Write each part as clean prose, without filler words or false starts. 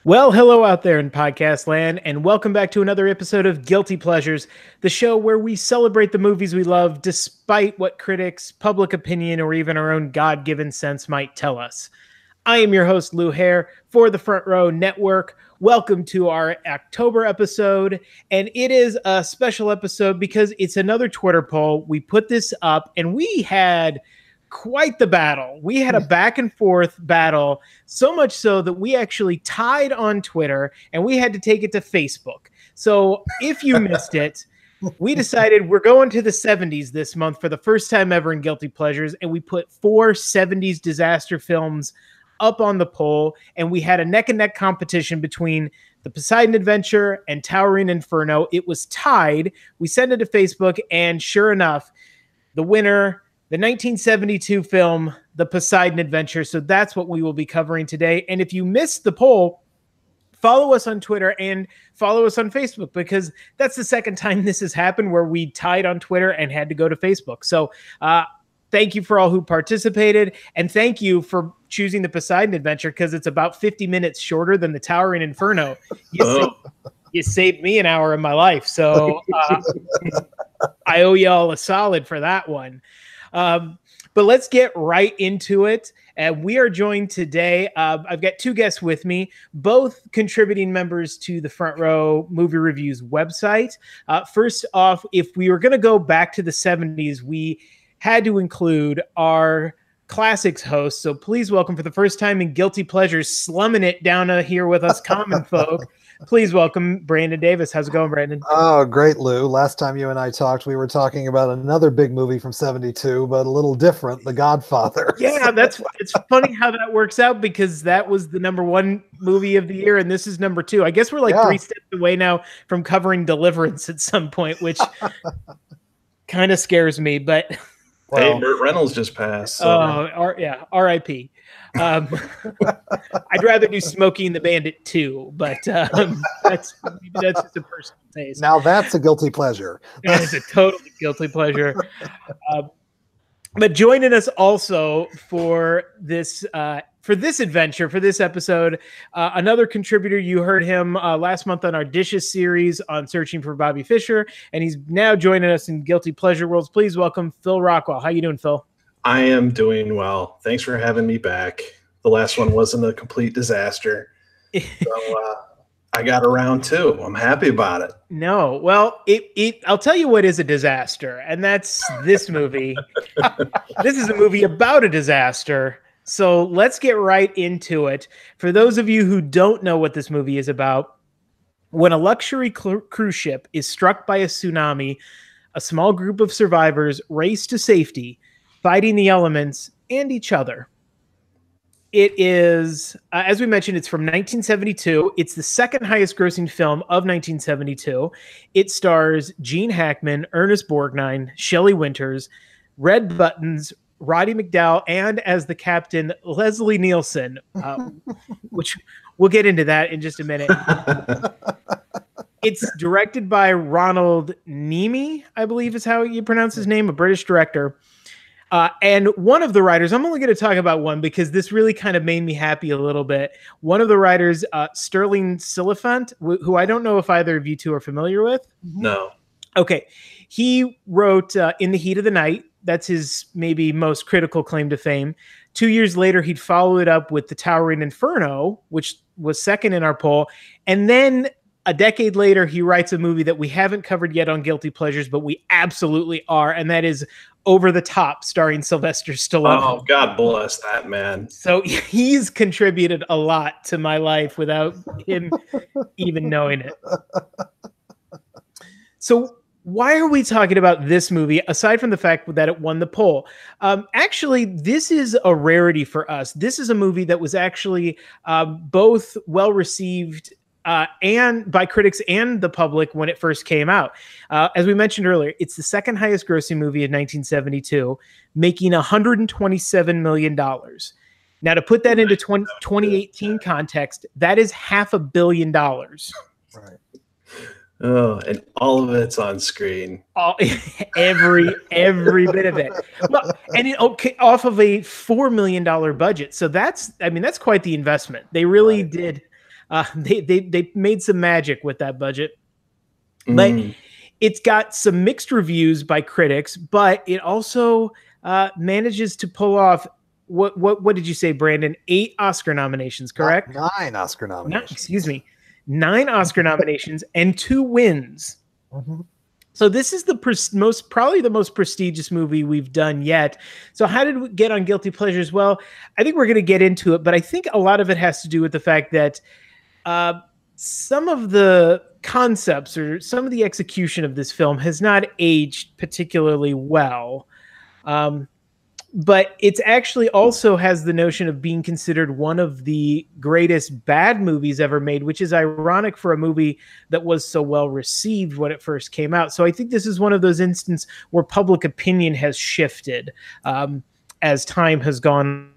Well, hello out there in podcast land, and welcome back to another episode of Guilty Pleasures, the show where we celebrate the movies we love despite what critics, public opinion, or even our own God-given sense might tell us. I am your host, Lou Hare, for the Front Row Network. Welcome to our October episode, and it is a special episode because it's another Twitter poll. We put this up, and we had quite the battle. We had a back and forth battle, so much so that we actually tied on Twitter and we had to take it to Facebook. So if you missed it, we decided we're going to the 70s this month for the first time ever in Guilty Pleasures, and we put 4 70s disaster films up on the poll, and we had a neck-and-neck competition between The Poseidon Adventure and Towering Inferno. It was tied. We sent it to Facebook, and sure enough, the winner, the 1972 film, The Poseidon Adventure. So that's what we will be covering today. And if you missed the poll, follow us on Twitter and follow us on Facebook, because that's the second time this has happened where we tied on Twitter and had to go to Facebook. So thank you for all who participated. And thank you for choosing The Poseidon Adventure, because it's about 50 minutes shorter than the Towering Inferno. You saved me an hour of my life. So I owe y'all a solid for that one. But let's get right into it. We are joined today. I've got 2 guests with me, both contributing members to the Front Row Movie Reviews website. First off, if we were going to go back to the 70s, we had to include our Classics host. So please welcome, for the first time in Guilty Pleasures, slumming it down here with us common folk. Please welcome Brandon Davis. How's it going, Brandon? Oh, great, Lou. Last time you and I talked, we were talking about another big movie from 72, but a little different, The Godfather. Yeah, it's funny how that works out, because that was the #1 movie of the year, and this is #2. I guess we're like 3 steps away now from covering Deliverance at some point, which kind of scares me, but... Well, hey, Burt Reynolds just passed. So. R.I.P. I'd rather do Smokey and the Bandit 2, but that's just a personal taste. Now that's a guilty pleasure. That is a totally guilty pleasure. But joining us also for this adventure, for this episode, another contributor. You heard him last month on our Dishes series on Searching for Bobby Fischer, and he's now joining us in Guilty Pleasure Worlds. Please welcome Phil Rockwell. How you doing, Phil? I am doing well. Thanks for having me back. The last one wasn't a complete disaster, so I got around too. I'm happy about it. No, well, I'll tell you what is a disaster, and that's this movie. This is a movie about a disaster. So let's get right into it. For those of you who don't know what this movie is about, when a luxury cruise ship is struck by a tsunami, a small group of survivors race to safety, fighting the elements and each other. It is, as we mentioned, it's from 1972. It's the second highest grossing film of 1972. It stars Gene Hackman, Ernest Borgnine, Shelley Winters, Red Buttons, Roddy McDowall, and as the captain, Leslie Nielsen, which we'll get into that in just a minute. It's directed by Ronald Neame, I believe is how you pronounce his name, a British director. And one of the writers, I'm only going to talk about one because this really kind of made me happy a little bit. One of the writers, Sterling Silliphant, who I don't know if either of you two are familiar with. No. Okay. He wrote In the Heat of the Night. That's his maybe most critical claim to fame. 2 years later, he'd follow it up with The Towering Inferno, which was second in our poll. And then a decade later, he writes a movie that we haven't covered yet on Guilty Pleasures, but we absolutely are. And that is Over the Top, starring Sylvester Stallone. Oh, God bless that man. So he's contributed a lot to my life without him even knowing it. So why are we talking about this movie, aside from the fact that it won the poll? Actually, this is a rarity for us. This is a movie that was actually both well-received and by critics and the public when it first came out. As we mentioned earlier, it's the second highest grossing movie in 1972, making $127 million. Now, to put that into 2018 context, that is $500 million. Right. Oh, and all of it's on screen. Every bit of it. Well, and off of a $4 million budget. So that's quite the investment. They really did They made some magic with that budget. But it's got some mixed reviews by critics, but it also manages to pull off what did you say, Brandon? 8 Oscar nominations, correct? 9 Oscar nominations. Excuse me. 9 Oscar nominations and 2 wins. So this is probably the most prestigious movie we've done yet. So how did we get on Guilty Pleasures? Well, I think we're going to get into it, but I think a lot of it has to do with the fact that some of the concepts or some of the execution of this film has not aged particularly well. But it's actually also has the notion of being considered one of the greatest bad movies ever made, which is ironic for a movie that was so well received when it first came out. So I think this is one of those instances where public opinion has shifted as time has gone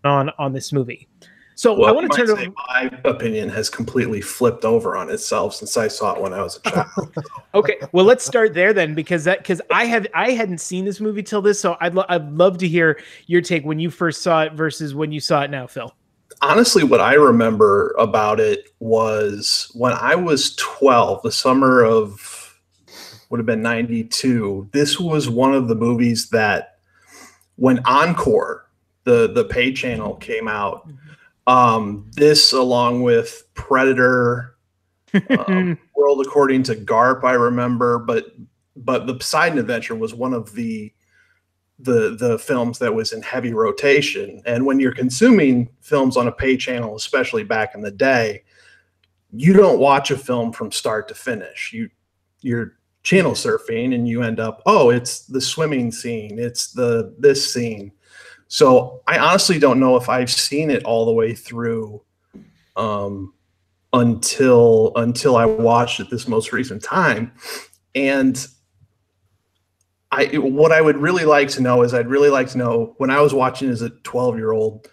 on this movie. So well, I want to turn to my opinion has completely flipped over on itself since I saw it when I was a child. Okay, well, let's start there then, because I hadn't seen this movie till this, so I'd love to hear your take when you first saw it versus when you saw it now, Phil. Honestly, what I remember about it was when I was 12, the summer of would have been 92. This was one of the movies that when Encore, the pay channel, came out. This along with Predator, World According to Garp, I remember, but the Poseidon Adventure was one of the films that was in heavy rotation. And when you're consuming films on a pay channel, especially back in the day, you don't watch a film from start to finish. You're channel surfing and you end up, oh, it's the swimming scene, it's this scene. So I honestly don't know if I've seen it all the way through until I watched it this most recent time. And what I would really like to know is I'd really like to know, when I was watching as a 12-year-old,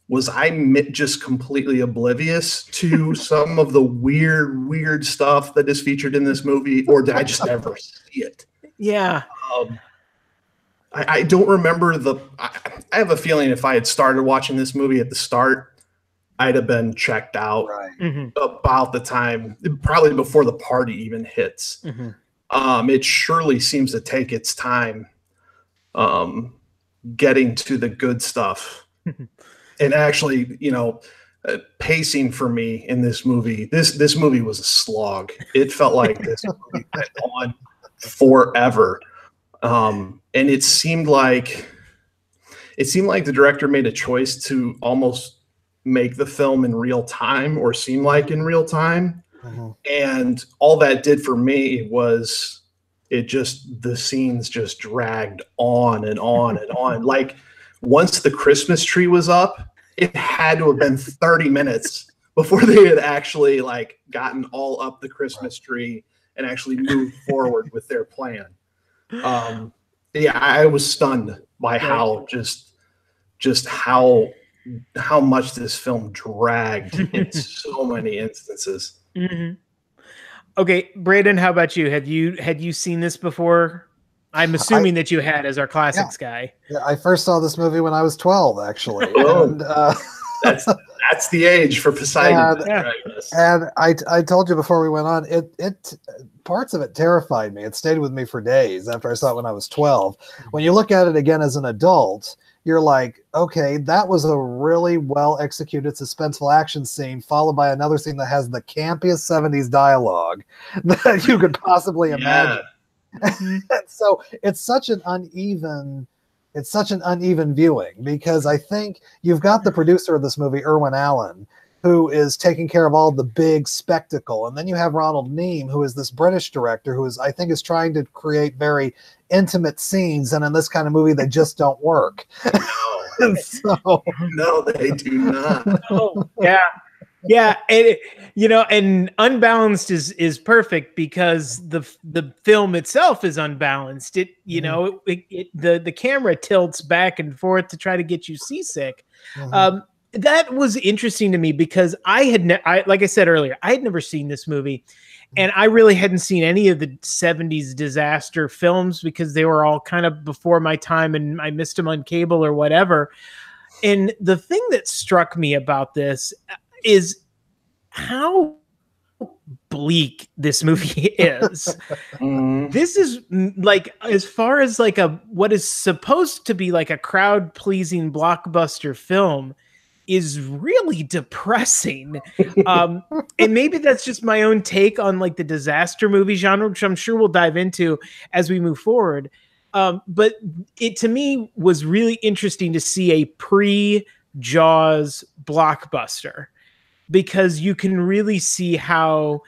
was I just completely oblivious to some of the weird stuff that is featured in this movie, or did I just never see it? Yeah. I don't remember I have a feeling if I had started watching this movie at the start, I'd have been checked out about the time, probably before the party even hits. It surely seems to take its time getting to the good stuff. And actually, pacing for me in this movie, this movie was a slog. It felt like this movie went on forever. And it seemed like the director made a choice to almost make the film in real time, or seem like in real time. And all that did for me was the scenes just dragged on and on and on. Like, once the Christmas tree was up, it had to have been 30 minutes before they had actually gotten all up the Christmas tree and actually moved forward with their plan. I was stunned by how how much this film dragged in so many instances. Okay, Brandon, how about you? Had you seen this before? I'm assuming that you had, as our classics guy. Yeah, I first saw this movie when I was 12, actually. And, that's the age for Poseidon. And I told you before we went on, it parts of it terrified me. It stayed with me for days after I saw it when I was 12. When you look at it again as an adult, you're like, okay, that was a really well executed suspenseful action scene, followed by another scene that has the campiest 70s dialogue that you could possibly imagine. So it's such an uneven viewing, because I think you've got the producer of this movie, Irwin Allen, who is taking care of all the big spectacle, and then you have Ronald Neame, who is this British director who I think is trying to create very intimate scenes, and in this kind of movie they just don't work. No, they do not. Yeah, and Unbalanced is perfect because the film itself is unbalanced. The camera tilts back and forth to try to get you seasick. That was interesting to me because like I said earlier, I had never seen this movie, and I really hadn't seen any of the 70s disaster films because they were all kind of before my time and I missed them on cable or whatever. And the thing that struck me about this is how bleak this movie is. This is like, as far as like what is supposed to be like a crowd pleasing blockbuster film, is really depressing. And maybe that's just my own take on like the disaster movie genre, which I'm sure we'll dive into as we move forward. But it, to me, was really interesting to see a pre-Jaws blockbuster, because you can really see how,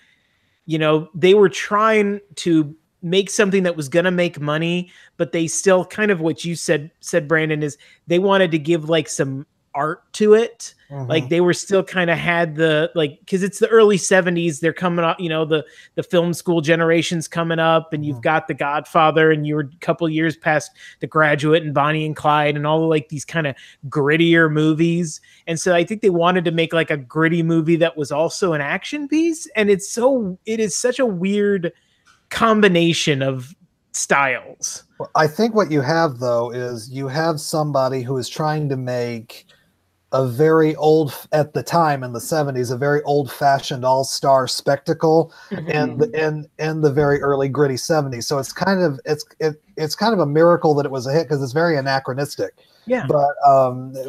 you know, they were trying to make something that was going to make money, but they still kind of, what you said, Brandon, is they wanted to give like some art to it. Like they were still kind of had the, like, because it's the early 70s, they're coming up, you know, the film school generation's coming up, and you've got The Godfather, and you were a couple years past The Graduate and Bonnie and Clyde and all of like these kind of grittier movies. And so I think they wanted to make like a gritty movie that was also an action piece, and it is such a weird combination of styles. Well, I think what you have, though, is you have somebody who is trying to make a very old, at the time in the 70s, a very old-fashioned all-star spectacle, and the very early gritty 70s. So it's kind of it's kind of a miracle that it was a hit, because it's very anachronistic. Yeah. But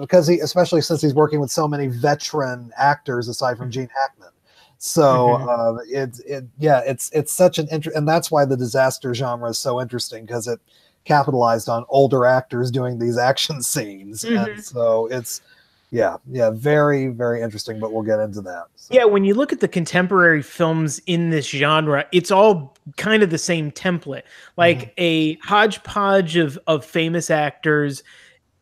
because especially since he's working with so many veteran actors aside from Gene Hackman. So it's such an and that's why the disaster genre is so interesting, because it capitalized on older actors doing these action scenes, and so it's very, very interesting. But we'll get into that. So. Yeah, when you look at the contemporary films in this genre, it's all kind of the same template, like a hodgepodge of famous actors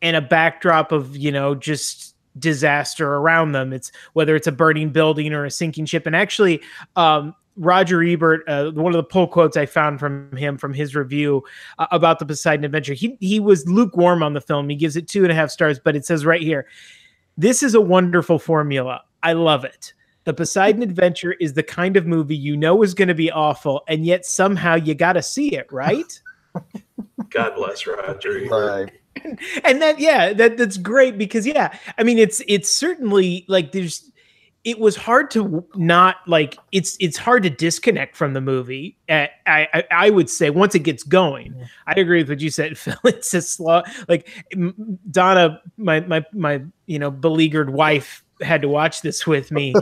and a backdrop of, you know, just disaster around them. It's whether it's a burning building or a sinking ship. And actually, Roger Ebert, one of the pull quotes I found from him from his review about the Poseidon Adventure, he was lukewarm on the film. He gives it 2.5 stars, but it says right here, "This is a wonderful formula. I love it. The Poseidon Adventure is the kind of movie you know is going to be awful, and yet somehow you got to see it, right?" God bless Roger Ebert. Right. And that's great, because I mean, it's certainly like it was hard to not like, it's hard to disconnect from the movie. I would say once it gets going, I agree with what you said, Phil. It's a slow, like Donna, my you know, beleaguered wife had to watch this with me,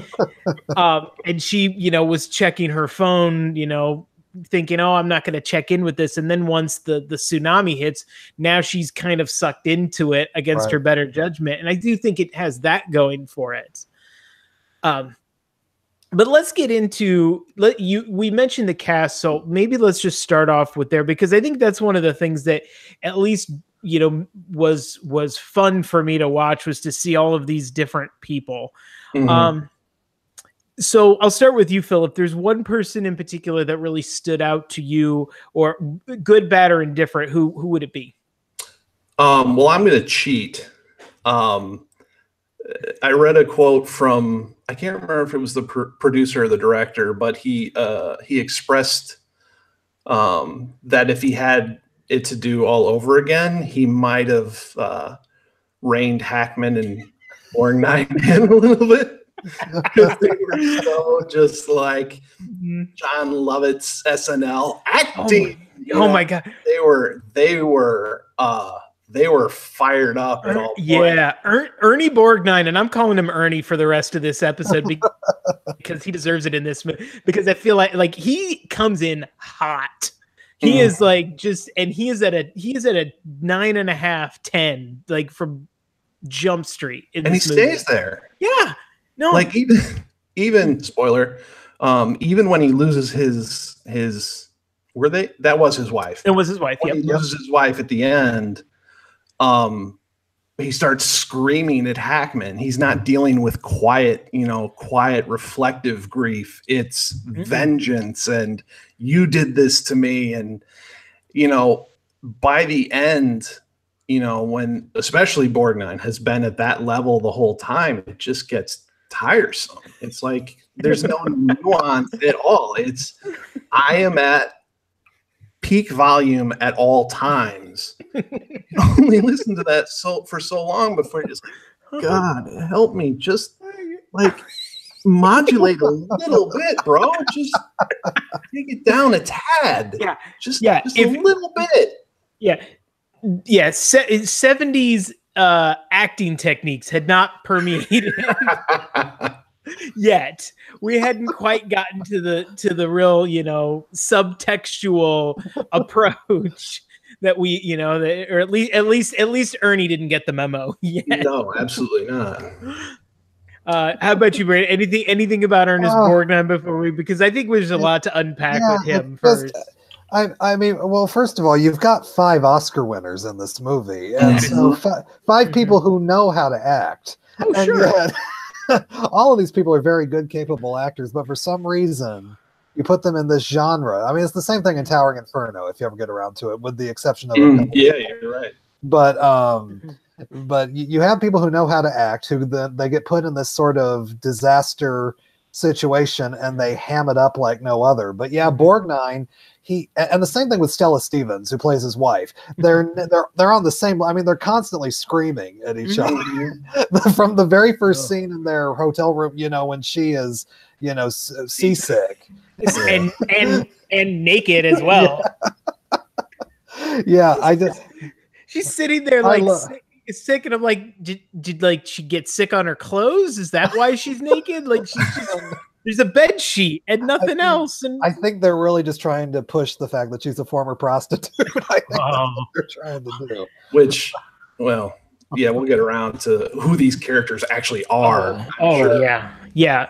and she, you know, was checking her phone, you know, thinking, oh, I'm not going to check in with this. And then once the tsunami hits, now she's kind of sucked into it against her better judgment. And I do think it has that going for it. But let's get into, we mentioned the cast, so maybe let's just start off with there, because I think that's one of the things that at least, you know, was fun for me to watch, was to see all of these different people. So I'll start with you, Phil. If there's one person in particular that really stood out to you, or good, bad, or indifferent, who would it be? Well, I'm going to cheat. I read a quote from, I can't remember if it was the producer or the director, but he expressed that if he had it to do all over again, he might have reined Hackman and Borgnine in a little bit. Because they were so just like John Lovett's SNL acting. Oh my God, they were fired up at all. Yeah, Ernie Borgnine, and I'm calling him Ernie for the rest of this episode because he deserves it in this movie. Because I feel like he comes in hot. He is like he is at a 9.5, 10, like from Jump Street. And he stays there. Yeah. No, like even spoiler, even when he loses his that was his wife. It was his wife. When he loses his wife at the end, he starts screaming at Hackman. He's not dealing with quiet, reflective grief. It's vengeance, and you did this to me. And by the end, when especially Borgnine has been at that level the whole time, it just gets tiresome. It's like there's no nuance at all. It's I am at peak volume at all times. You only listen to that for so long before you're just like, God help me, just like modulate a little bit, bro. Just take it down a tad. Yeah, just a little bit. Yeah, yeah. 70s acting techniques had not permeated yet. We hadn't quite gotten to the real, subtextual approach that we, or at least Ernie didn't get the memo yet. No, absolutely not. How about you, Brandon? Anything about Ernest Borgnine before because I think there's a lot to unpack with him first. I mean, well, first of all, you've got 5 Oscar winners in this movie, and so 5 people who know how to act. Oh, and sure. Yet, all of these people are very good, capable actors, but for some reason, you put them in this genre. I mean, it's the same thing in Towering Inferno, if you ever get around to it, with the exception of you're right. But you have people who know how to act, who they get put in this sort of disaster situation, and they ham it up like no other. But yeah, Borgnine. And the same thing with Stella Stevens, who plays his wife. They're on the same. I mean, they're constantly screaming at each other from the very first scene in their hotel room. When she is, seasick and naked as well. Yeah, she's sitting there like sick, and I'm like, did like she get sick on her clothes? Is that why she's naked? Like she's just. There's a bed sheet and nothing else. And I think they're really just trying to push the fact that she's a former prostitute. I think that's what they're trying to do. Which, well, yeah, we'll get around to who these characters actually are. Sure. Yeah.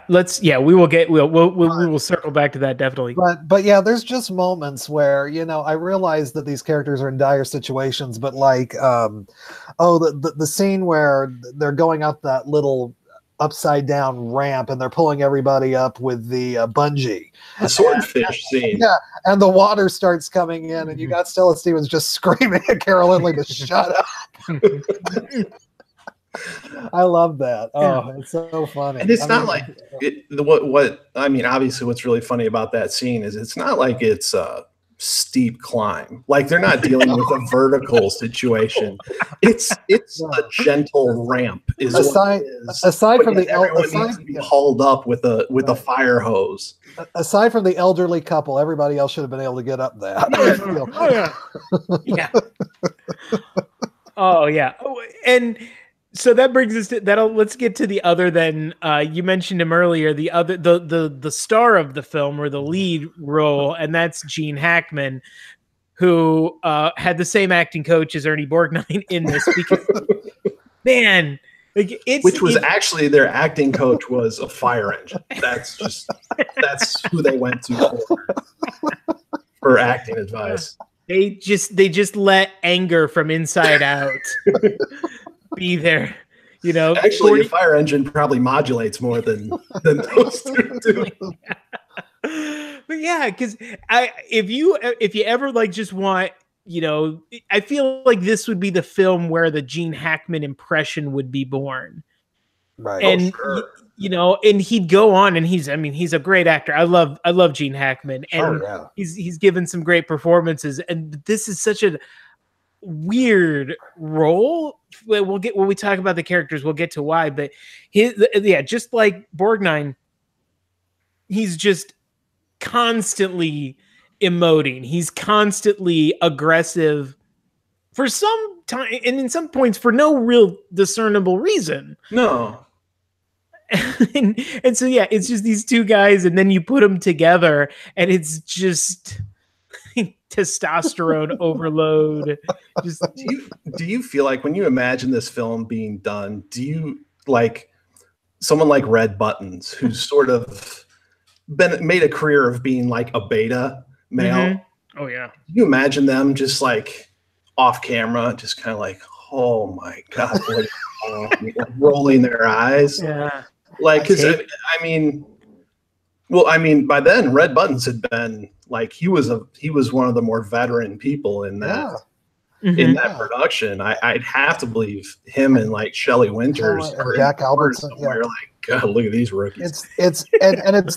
We will circle back to that definitely. But yeah, there's just moments where I realize that these characters are in dire situations, but like, the scene where they're going up that little upside down ramp and they're pulling everybody up with the bungee. The swordfish scene. Yeah, and the water starts coming in, and you got Stella Stevens just screaming at Carol Lindley to shut up. I love that. Oh, it's so funny. And it's not like what I mean. Obviously, what's really funny about that scene is it's not like it's a steep climb. Like they're not dealing with a vertical situation. It's a gentle ramp. Aside from the needs to be hauled up with a fire hose. Aside from the elderly couple, everybody else should have been able to get up that. Oh yeah. And so that brings us to that. Let's get to the other than you mentioned him earlier. The other, the star of the film or the lead role, and that's Gene Hackman, who had the same acting coach as Ernie Borgnine in this. Because man, like actually their acting coach was a fire engine. That's who they went to for acting advice. They just let anger from inside out. Be there, Actually, a fire engine probably modulates more than those two do. But yeah, because if you ever like just want, I feel like this would be the film where the Gene Hackman impression would be born, right? And and he'd go on, and he's a great actor. I love Gene Hackman, and he's given some great performances, and this is such a weird role. When we talk about the characters, we'll get to why, but just like Borgnine, he's just constantly emoting. He's constantly aggressive for some time, and in some points for no real discernible reason. No. and so yeah, it's just these two guys, and then you put them together, and it's just testosterone overload. Just do you feel like when you imagine this film being done, do you like someone like Red Buttons, who's sort of made a career of being like a beta male? Mm-hmm. Oh yeah. Do you imagine them just like off camera, just kind of like, oh my God, rolling their eyes? Yeah. Like, because by then Red Buttons had been like he was one of the more veteran people in that in that production. I'd have to believe him and like Shelley Winters and Jack Albertson. We're like, God, look at these rookies. It's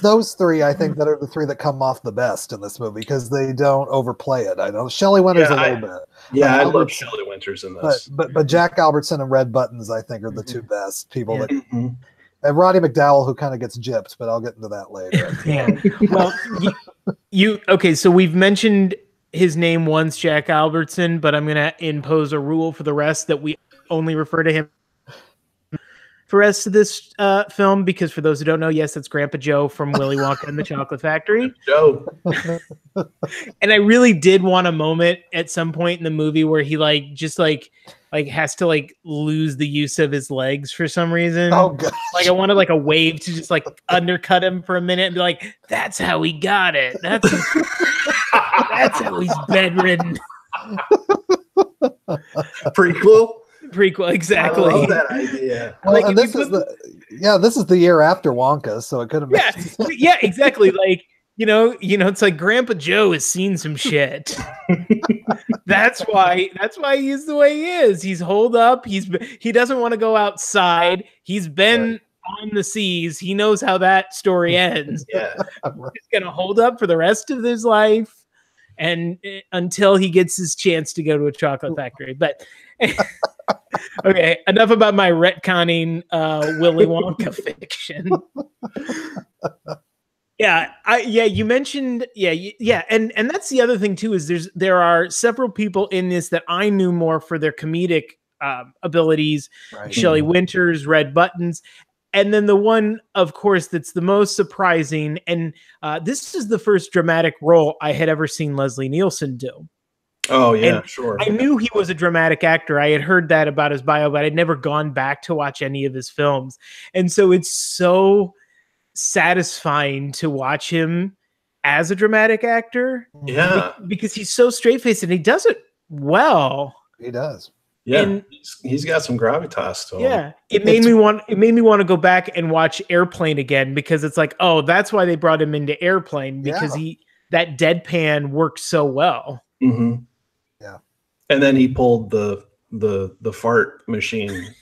those three, I think, that are the three that come off the best in this movie because they don't overplay it. I know Shelley Winters a little bit. Yeah, I love Shelley Winters in this. But Jack Albertson and Red Buttons, I think, are the two best people that. And Roddy McDowell, who kind of gets gypped, but I'll get into that later. Yeah. Well, okay, so we've mentioned his name once, Jack Albertson, but I'm going to impose a rule for the rest that we only refer to him for the rest of this film, because for those who don't know, yes, that's Grandpa Joe from Willy Wonka and the Chocolate Factory. Joe. And I really did want a moment at some point in the movie where he just has to lose the use of his legs for some reason. Oh god! I wanted a wave to just undercut him for a minute and be like, "That's how he got it. That's how he's bedridden." Prequel, exactly. I love that idea. Well, and this is the year after Wonka, so it could have been. Yeah, exactly. It's like Grandpa Joe has seen some shit. That's why he's the way he is. He's holed up. He doesn't want to go outside. He's been on the seas. He knows how that story ends. Yeah. He's gonna hold up for the rest of his life, and until he gets his chance to go to a chocolate factory. But okay, enough about my retconning Willy Wonka fiction. You mentioned, and that's the other thing too, is there are several people in this that I knew more for their comedic abilities, Right. Shelley Winters, Red Buttons, and then the one, of course, that's the most surprising, and this is the first dramatic role I had ever seen Leslie Nielsen do. Oh yeah, And sure. I knew he was a dramatic actor. I had heard that about his bio, but I'd never gone back to watch any of his films. And so it's so satisfying to watch him as a dramatic actor. Yeah. Because he's so straight-faced and he does it well. He does. Yeah. And he's got some gravitas to him. yeah, it made me want to go back and watch Airplane again, because it's like, oh, that's why they brought him into Airplane, because that deadpan worked so well. Mm-hmm. Yeah. And then he pulled the fart machine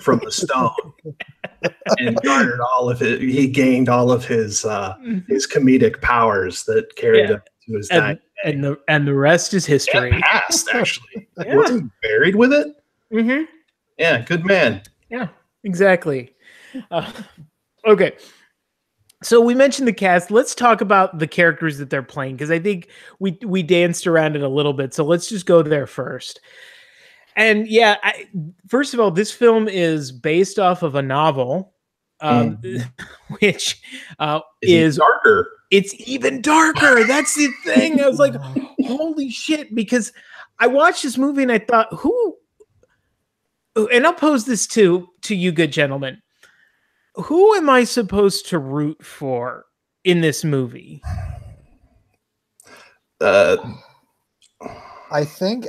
from the stone and garnered all of it. He gained all of his comedic powers that carried him to his dying day. And the rest is history. And past, actually. Wasn't he buried with it? Mm-hmm. Yeah, good man. Yeah, exactly. Okay. So we mentioned the cast. Let's talk about the characters that they're playing, because I think we danced around it a little bit. So let's just go there first. And yeah, first of all, this film is based off of a novel, which is darker. It's even darker. That's the thing. I was like, holy shit, because I watched this movie and I thought, and I'll pose this to you good gentlemen. Who am I supposed to root for in this movie? I think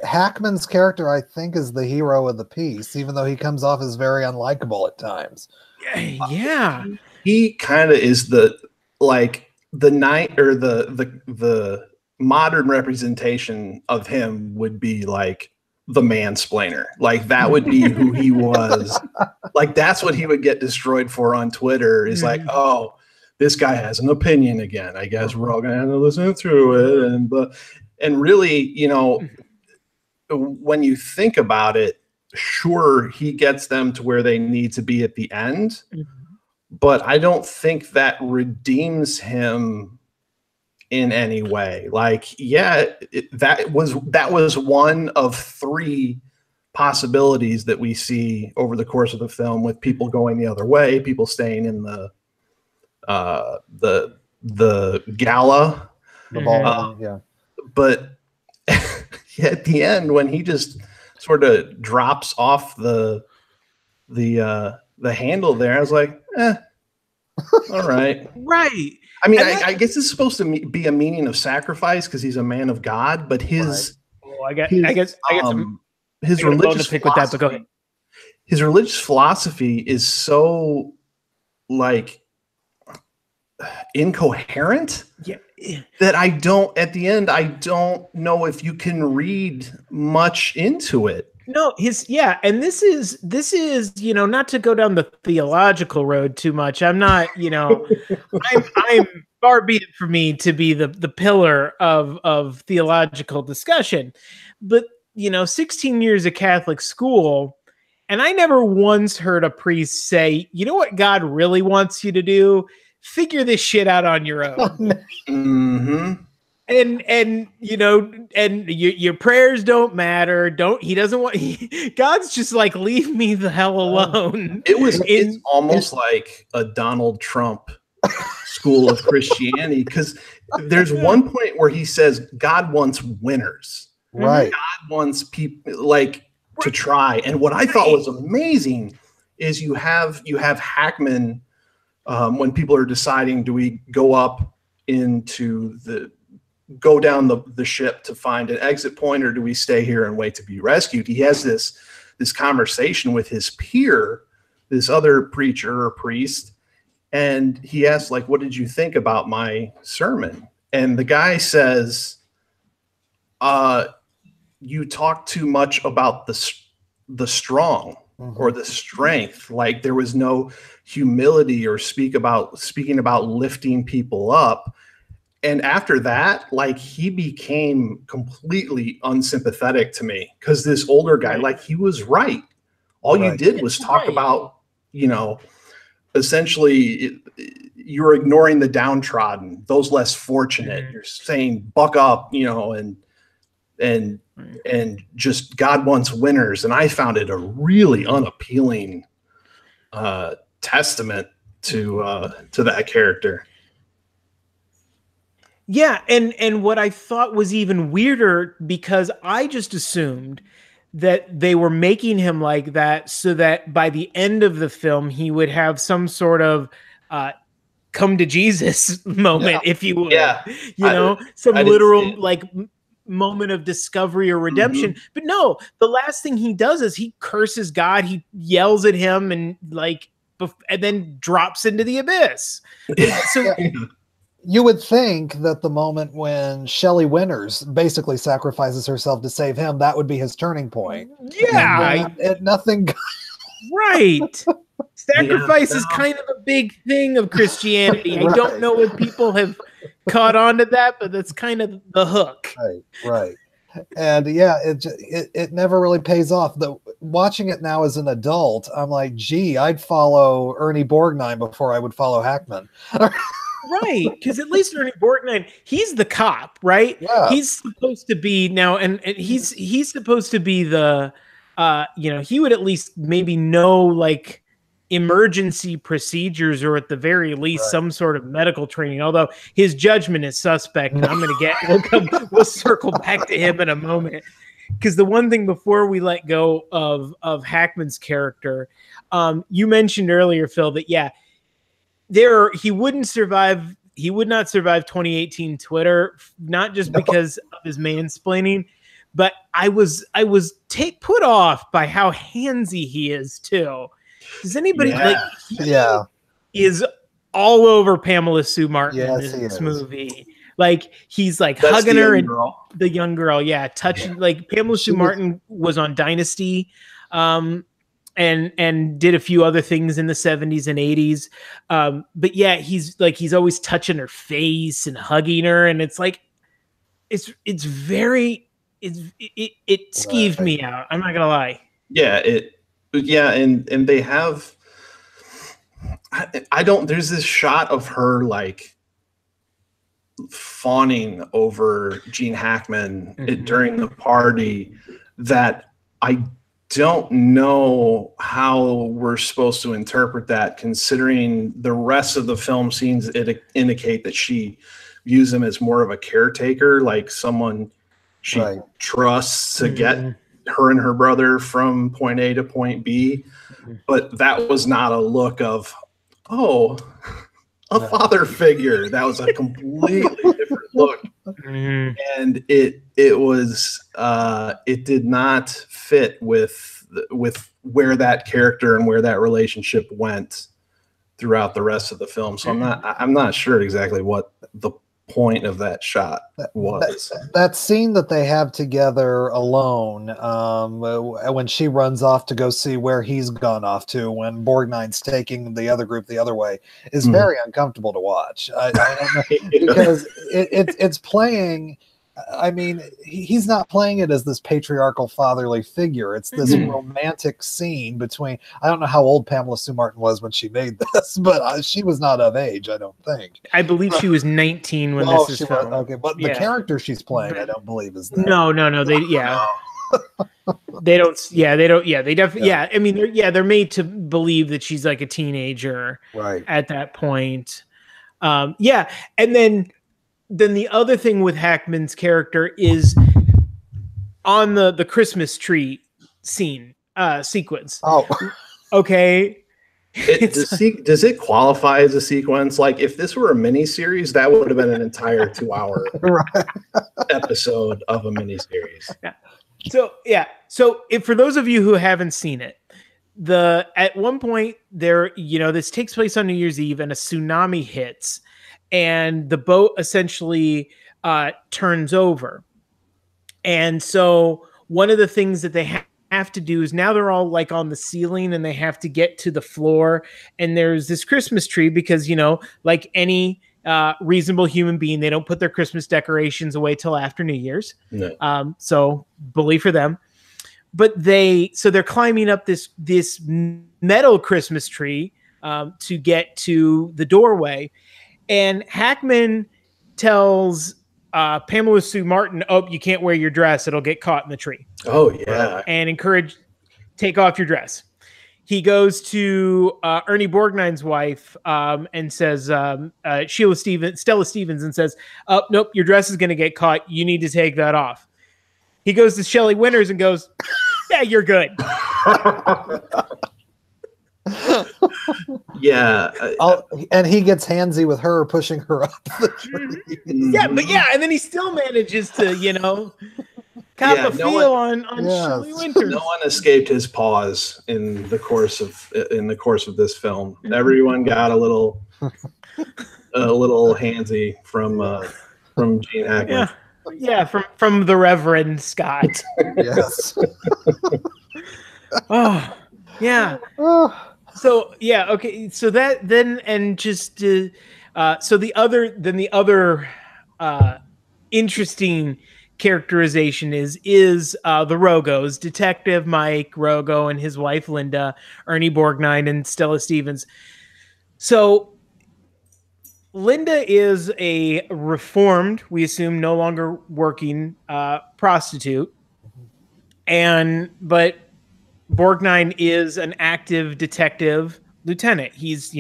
Hackman's character, I think, is the hero of the piece, even though he comes off as very unlikable at times. Yeah, he kind of is the modern representation of him would be like the mansplainer. Like that would be who he was. Like that's what he would get destroyed for on Twitter. Is like, oh, this guy has an opinion again. I guess we're all gonna have to listen through it. And really, when you think about it, sure, he gets them to where they need to be at the end, but I don't think that redeems him in any way. Like, that was one of three possibilities that we see over the course of the film, with people going the other way, people staying in the gala, The ball, but at the end, when he just sort of drops off the handle there, I was like, all right. Right. I mean, I guess it's supposed to be a meaning of sacrifice because he's a man of God, but his religious philosophy, go ahead. His religious philosophy is so like incoherent that at the end, I don't know if you can read much into it. No, and this is, not to go down the theological road too much. I'm not, I'm far be it for me to be the pillar of theological discussion, but 16 years of Catholic school, And I never once heard a priest say, you know what God really wants you to do? Figure this shit out on your own. Mm-hmm. And you know, and your prayers don't matter. He doesn't want God's just like, leave me the hell alone. It's almost like a Donald Trump school of Christianity, because there's one point where he says God wants winners. Right. God wants people like to try. And what I thought was amazing is you have Hackman when people are deciding, do we go down the ship to find an exit point, or do we stay here and wait to be rescued? He has this conversation with his peer, this other preacher or priest, and he asks, like, what did you think about my sermon? And the guy says, you talk too much about the strong or the strength. Like, there was no humility or speaking about lifting people up. And after that, like, he became completely unsympathetic to me, because this older guy, like, he was right. All you did was talk about, you know, essentially you're ignoring the downtrodden, those less fortunate. You're saying buck up, you know, and just God wants winners. And I found it a really unappealing testament to that character. Yeah, and what I thought was even weirder, because I just assumed that they were making him like that so that by the end of the film he would have some sort of come to Jesus moment, if you would. Yeah. You know, some literal like moment of discovery or redemption. But no, the last thing he does is he curses God, he yells at him, and like, and then drops into the abyss. So you would think that the moment when Shelley Winters basically sacrifices herself to save him, that would be his turning point. Yeah. Nothing. Right. Sacrifice is kind of a big thing of Christianity. I don't know if people have caught on to that, but that's kind of the hook. Right. And yeah, it never really pays off. Watching it now as an adult, I'm like, gee, I'd follow Ernie Borgnine before I would follow Hackman. Right, because at least Ernest Borgnine, he's the cop, right? Yeah. He's supposed to be now, and he's supposed to be the, you know, he would at least maybe know like emergency procedures, or at the very least some sort of medical training. Although his judgment is suspect, and I'm going to we'll circle back to him in a moment. Because the one thing before we let go of Hackman's character, you mentioned earlier, Phil, that he would not survive 2018 Twitter, not just because of his mansplaining, but I was put off by how handsy he is too. Does anybody is all over Pamela Sue Martin in this movie? Like, he's like hugging her, and the young girl, touching. Like, Pamela Sue Martin was on Dynasty. And did a few other things in the 70s and 80s. But yeah, he's always touching her face and hugging her. And it's like, it skeeved me out. I'm not gonna lie. And they have, there's this shot of her like fawning over Gene Hackman during the party that I don't know how we're supposed to interpret that, considering the rest of the film scenes indicate that she views him as more of a caretaker, like someone she trusts to get her and her brother from point A to point B. But that was not a look of, a father figure. That was a completely different look. And it did not fit with where that character and where that relationship went throughout the rest of the film. So I'm not sure exactly what the point of that shot was. That scene that they have together alone, when she runs off to go see where he's gone off to, when Borgnine's taking the other group the other way, is very uncomfortable to watch. I don't know, because it's playing I mean, he's not playing it as this patriarchal fatherly figure. It's this romantic scene between, I don't know how old Pamela Sue Martin was when she made this, but she was not of age, I don't think. I believe she was 19 when this is filmed. Okay, but the character she's playing, I don't believe is that. No. They don't. Yeah, they don't. Yeah, they definitely. Yeah. I mean, they're made to believe that she's like a teenager, right, at that point. Yeah, and then the other thing with Hackman's character is on the Christmas tree sequence. Oh, okay. Does it qualify as a sequence? Like, if this were a miniseries, that would have been an entire 2-hour episode of a miniseries. Yeah. So for those of you who haven't seen it, at one point there, this takes place on New Year's Eve, and a tsunami hits, and the boat essentially turns over. And so one of the things that they have to do is, now they're all like on the ceiling, and they have to get to the floor, and there's this Christmas tree because, like any reasonable human being, they don't put their Christmas decorations away till after New Year's. No. So bully for them. But they're climbing up this metal Christmas tree to get to the doorway, and Hackman tells Pamela Sue Martin, "Oh, you can't wear your dress; it'll get caught in the tree." Oh yeah, and take off your dress. He goes to Ernie Borgnine's wife and says, Stella Stevens, and says, "Oh, nope, your dress is going to get caught. You need to take that off." He goes to Shelley Winters and goes, "Yeah, you're good." Yeah. And he gets handsy with her, pushing her up the tree. And then he still manages to, cop a feel on Shelley Winters. No one escaped his paws in the course of this film. Everyone got a little handsy from Gene Hackman. Yeah, from the Reverend Scott. Yes. Oh, yeah. So yeah, okay. So that then, and just so the other interesting characterization is the Rogos, Detective Mike Rogo and his wife Linda, Ernie Borgnine, and Stella Stevens. So Linda is a reformed, we assume no longer working prostitute, but Borgnine is an active detective lieutenant. He's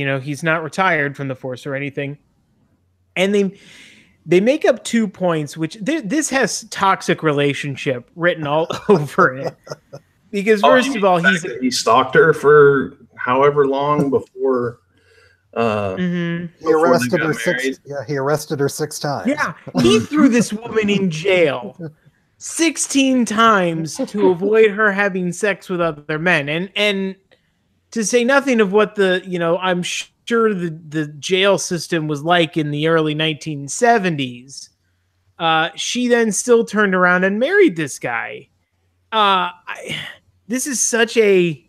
not retired from the force or anything. And they make up 2 points, which this has toxic relationship written all over it. Because first of all, he stalked her for however long before he arrested her 6. Yeah, he arrested her 6 times. Yeah, he threw this woman in jail 16 times to avoid her having sex with other men, and to say nothing of what I'm sure the jail system was like in the early 1970s. She then still turned around and married this guy. This is such a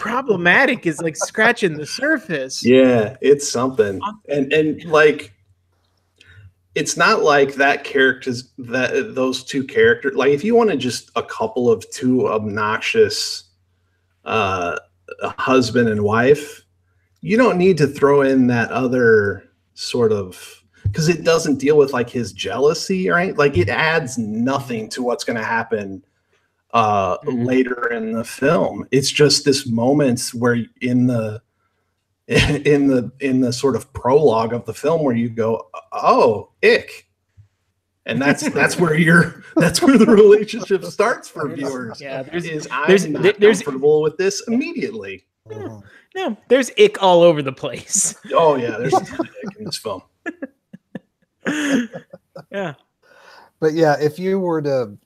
problematic is like scratching the surface. Yeah, it's something. And like, it's not like those 2 characters. Like, if you wanted just a couple of 2 obnoxious husband and wife, you don't need to throw in that other sort of, because it doesn't deal with like his jealousy, right? Like, it adds nothing to what's going to happen later in the film. It's just this moments where in the sort of prologue of the film where you go, "Oh, ick," and that's where the relationship starts for viewers. Yeah, I'm not comfortable with this immediately. No, there's ick all over the place. Oh yeah, there's a ton of ick in this film. Yeah, but yeah, if you were to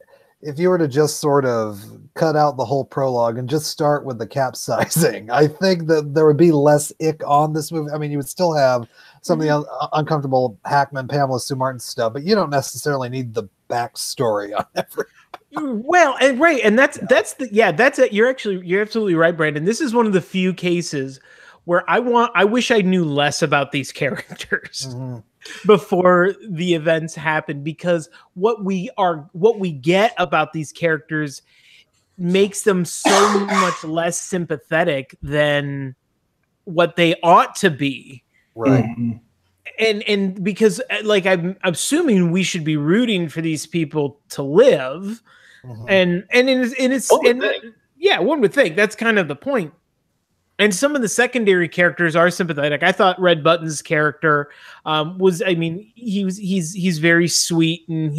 just sort of cut out the whole prologue and just start with the capsizing, I think that there would be less ick on this movie. I mean, you would still have some of the uncomfortable Hackman, Pamela Sue Martin stuff, but you don't necessarily need the backstory on every. Well, and right, and that's it. You're absolutely right, Brandon. This is one of the few cases where I wish I knew less about these characters before the events happen, because what we get about these characters makes them so much less sympathetic than what they ought to be. Right. And because, like, I'm assuming we should be rooting for these people to live, and one would think that's kind of the point. And some of the secondary characters are sympathetic. I thought Red Button's character he's very sweet, and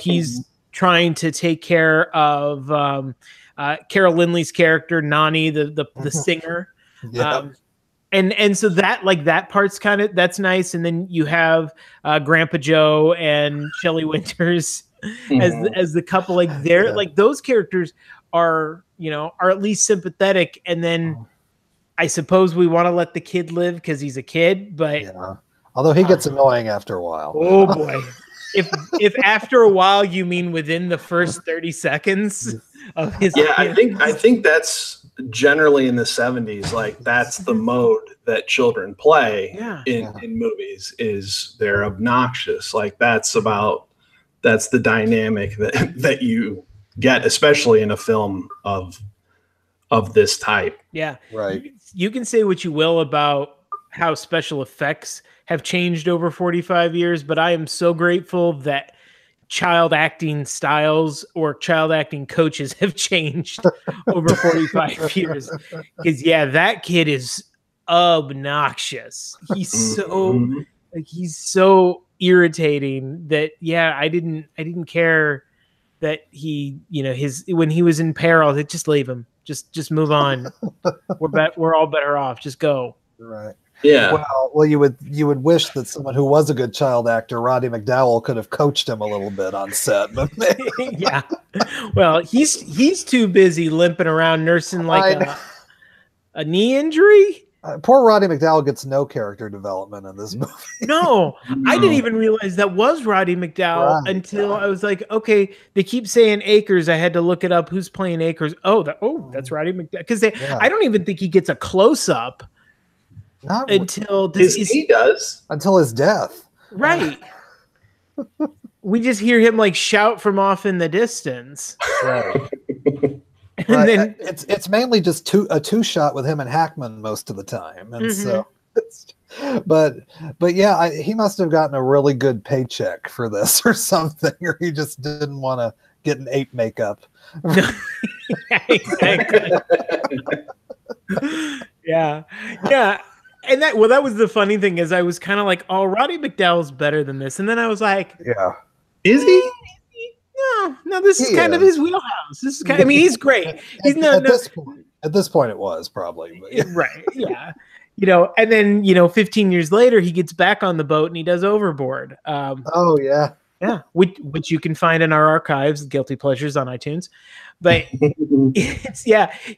he's trying to take care of Carol Lindley's character, Nani, the singer. Yeah. And so that part's that's nice. And then you have Grandpa Joe and Shelley Winters as the couple. Like they're like, those characters are at least sympathetic. And then I suppose we want to let the kid live because he's a kid, but although he gets annoying after a while. Oh boy. If after a while you mean within the first 30 seconds of his I think that's generally in the 70s, like that's the mode that children play in movies, is they're obnoxious. Like that's the dynamic that you get, especially in a film of this type. Yeah. Right. You can say what you will about how special effects have changed over 45 years, but I am so grateful that child acting styles or child acting coaches have changed over 45 years. Because that kid is obnoxious. He's so irritating that I didn't care that he, when he was in peril, that just leave him. Just move on. We're all better off. Just go. Right. Yeah. Well, you would wish that someone who was a good child actor, Roddy McDowall, could have coached him a little bit on set. But yeah. Well, he's too busy limping around nursing a knee injury. Poor Roddy McDowall gets no character development in this movie. No, I didn't even realize that was Roddy McDowall until I was like, okay, they keep saying Akers. I had to look it up. Who's playing Akers? That's Roddy McDowall. Because I don't even think he gets a close up until he does until his death. Right. We just hear him like shout from off in the distance. Right. And then it's mainly just a two shot with him and Hackman most of the time, and so. But he must have gotten a really good paycheck for this or something, or he just didn't want to get an ape makeup. Exactly. Yeah. And that was the funny thing, is I was kind of like, oh, Roddy McDowall's better than this, and then I was like, is he? No, this is kind of his wheelhouse. This is kind. I mean, he's great. He's at this point it was probably, but right. Yeah. And then 15 years later, he gets back on the boat and he does Overboard. Yeah, which you can find in our archives, Guilty Pleasures on iTunes. But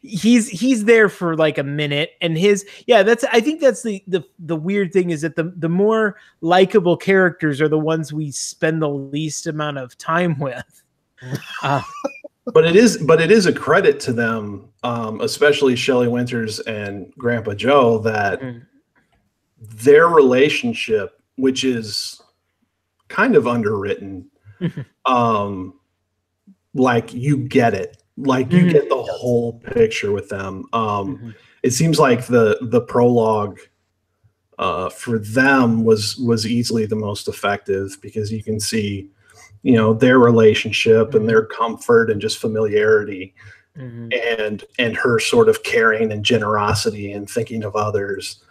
he's there for like a minute, and I think that's the weird thing, is that the more likable characters are the ones we spend the least amount of time with. But it is a credit to them, especially Shelley Winters and Grandpa Joe, that their relationship, which is kind of underwritten, like you get it, like you get the whole picture with them. It seems like the prologue for them was easily the most effective, because you can see their relationship and their comfort and just familiarity, and her sort of caring and generosity and thinking of others.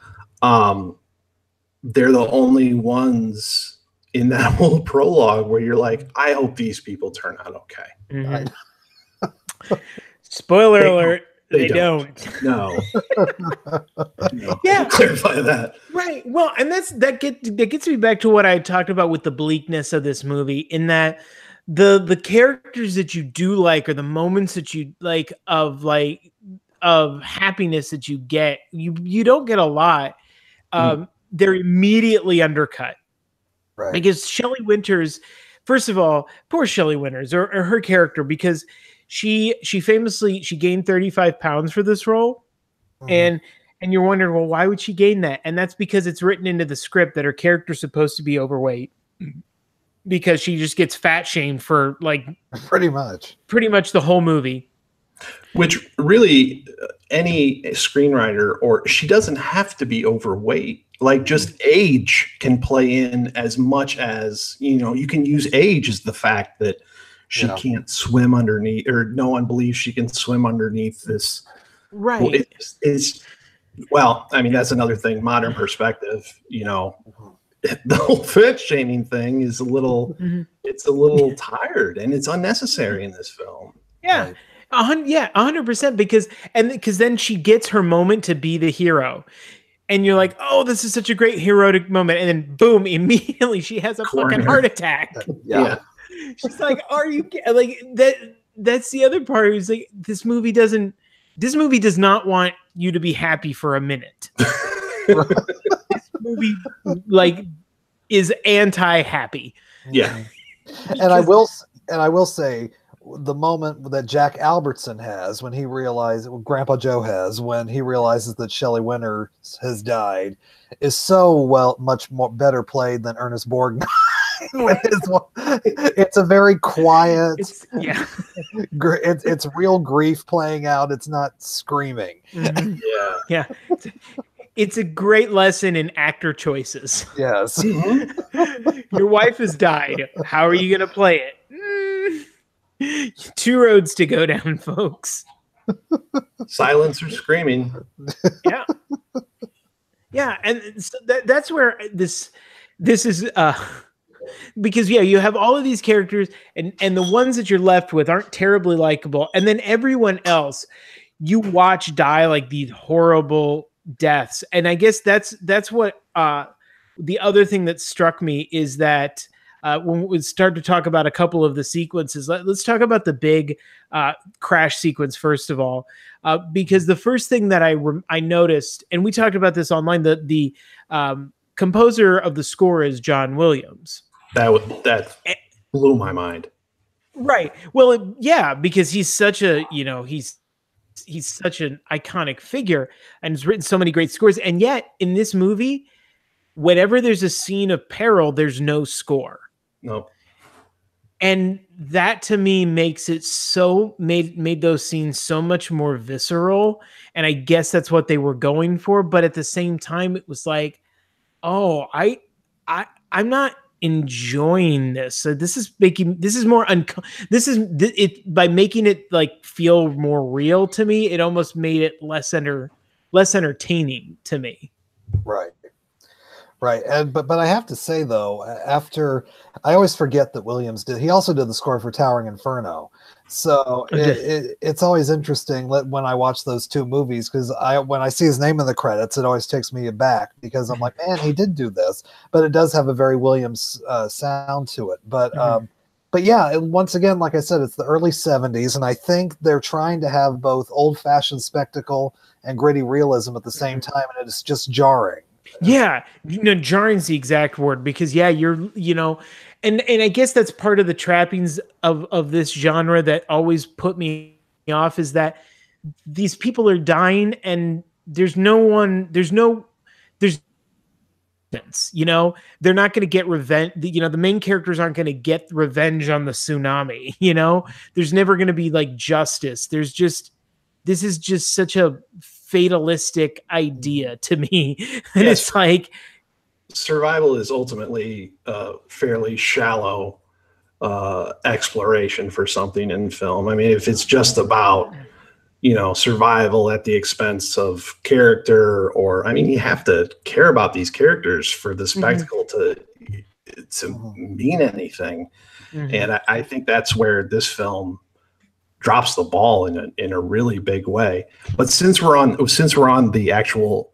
They're the only ones in that whole prologue where you're like, I hope these people turn out okay. Spoiler alert, they don't. No. Yeah. Clarify that. Right. Well, and that gets me back to what I talked about with the bleakness of this movie, in that the characters that you do like, or the moments that you like of happiness that you get, you don't get a lot. They're immediately undercut. Right. Because Shelley Winters, first of all, poor Shelley Winters, or her character, because she famously gained 35 pounds for this role, and And you're wondering, well, why would she gain that? And that's because it's written into the script that her character's supposed to be overweight because she just gets fat shamed for like pretty much the whole movie. Which really, any screenwriter, or she doesn't have to be overweight. Like, just age can play in as much as, you can use age as the fact that she can't swim underneath, or no one believes she can swim underneath this. Right. Well, I mean, that's another thing. Modern perspective, the whole fat shaming thing is it's a little tired, and it's unnecessary in this film. Yeah. Right. 100%. Because then she gets her moment to be the hero. And you're like, oh, this is such a great heroic moment. And then boom, immediately she has a fucking heart attack. Yeah. She's like, are you like that? That's the other part. Is like, this movie does not want you to be happy for a minute. This movie like is anti-happy. Yeah. And I will say, the moment that Jack Albertson has when he realizes, Grandpa Joe has, when he realizes that Shelley Winters has died, is so much more better played than Ernest Borgnine. It's a very quiet. It's real grief playing out. It's not screaming. Mm-hmm. Yeah. It's a great lesson in actor choices. Yes. Your wife has died. How are you going to play it? Two roads to go down, folks. Silence or screaming. Yeah, and so that's where this is because you have all of these characters, and the ones that you're left with aren't terribly likable, and then everyone else you watch die like these horrible deaths. And I guess that's what the other thing that struck me is that when we start to talk about a couple of the sequences, let's talk about the big crash sequence first of all, because the first thing that I noticed, and we talked about this online, the composer of the score is John Williams. That blew my mind. Right. Well, because he's such a he's such an iconic figure and has written so many great scores, and yet in this movie, whenever there's a scene of peril, there's no score. No. And that to me makes it so made those scenes so much more visceral. And I guess that's what they were going for. But at the same time, it was like, oh, I'm not enjoying this. So by making it like feel more real to me, it almost made it less entertaining to me. Right. But I have to say though, I always forget that Williams he also did the score for Towering Inferno. So it's always interesting when I watch those two movies, because when I see his name in the credits, it always takes me aback, because I'm like, man, he did do this, but it does have a very Williams sound to it. But yeah, once again, like I said, it's the early 70s, and I think they're trying to have both old-fashioned spectacle and gritty realism at the same time, and it's just jarring. Yeah, jarring's the exact word, because and I guess that's part of the trappings of this genre that always put me off, is that these people are dying and there's they're not going to get revenge. The main characters aren't going to get revenge on the tsunami. There's never going to be like justice. This is just such a fatalistic idea to me. And yes. It's like survival is ultimately a fairly shallow exploration for something in film. I mean, if it's just about survival at the expense of character, you have to care about these characters for the spectacle to mean anything. And I think that's where this film drops the ball in a really big way. But since we're on the actual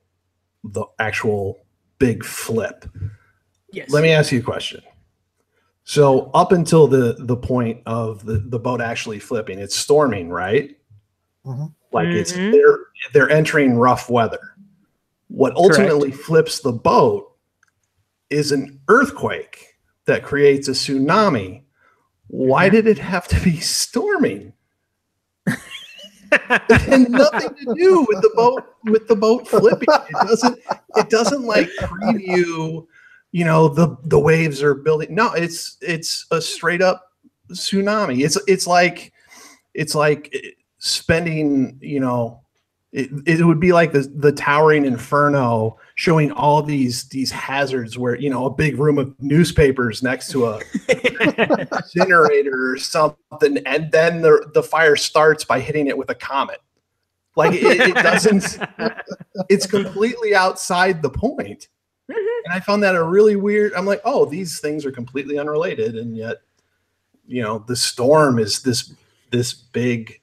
big flip, yes, let me ask you a question. So up until the point of the boat actually flipping, it's storming, right? Like it's they're entering rough weather. What ultimately flips the boat is an earthquake that creates a tsunami. Why did it have to be storming? and nothing to do with the boat flipping. It doesn't like preview, the waves are building. No, it's a straight up tsunami. It's like spending, it would be like the towering inferno showing all these hazards where, a big room of newspapers next to a generator or something. And then the fire starts by hitting it with a comet. Like it doesn't, it's completely outside the point. And I found that a really weird, I'm like, oh, these things are completely unrelated. And yet, the storm is this big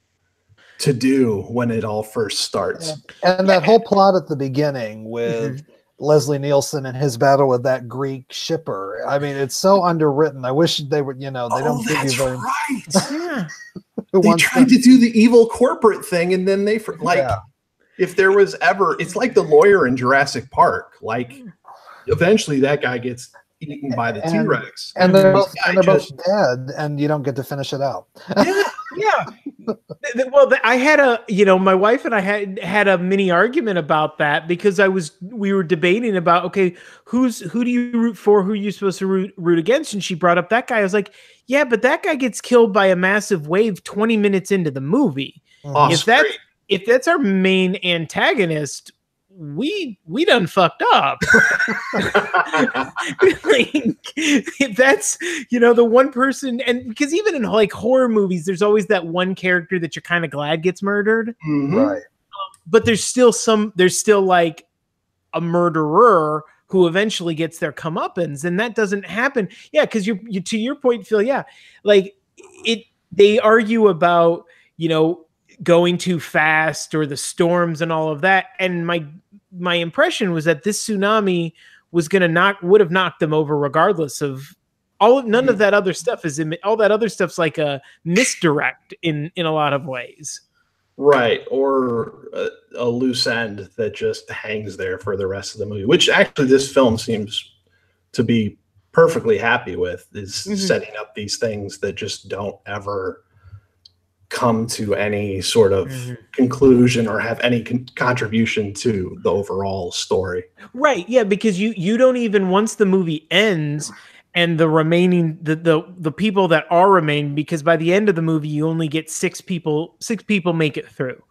to do when it all first starts. And that whole plot at the beginning with Leslie Nielsen and his battle with that Greek shipper. I mean, it's so underwritten. I wish they would, they don't give you very right. They tried to do the evil corporate thing, and then if there was ever, it's like the lawyer in Jurassic Park. Like, eventually that guy gets eaten by the T-Rex. And they're both dead, and you don't get to finish it out. Yeah. Well, I had my wife and I had a mini argument about that because we were debating about, okay, who do you root for? Who are you supposed to root against? And she brought up that guy. I was like, yeah, but that guy gets killed by a massive wave 20 minutes into the movie. If that's our main antagonist, we done fucked up. If that's the one person, and because even in like horror movies there's always that one character that you're kind of glad gets murdered, right? But there's still like a murderer who eventually gets their comeuppance, and that doesn't happen. Yeah, because you to your point, Phil, like they argue about going too fast or the storms and all of that, and my impression was that this tsunami would have knocked them over regardless of none of that other stuff all that other stuff's like a misdirect in a lot of ways. Right. Or a loose end that just hangs there for the rest of the movie, which actually this film seems to be perfectly happy with, is setting up these things that just don't ever come to any sort of conclusion or have any contribution to the overall story. Right. Yeah, because you don't even, once the movie ends and the remaining the people that are remaining, because by the end of the movie you only get six people make it through.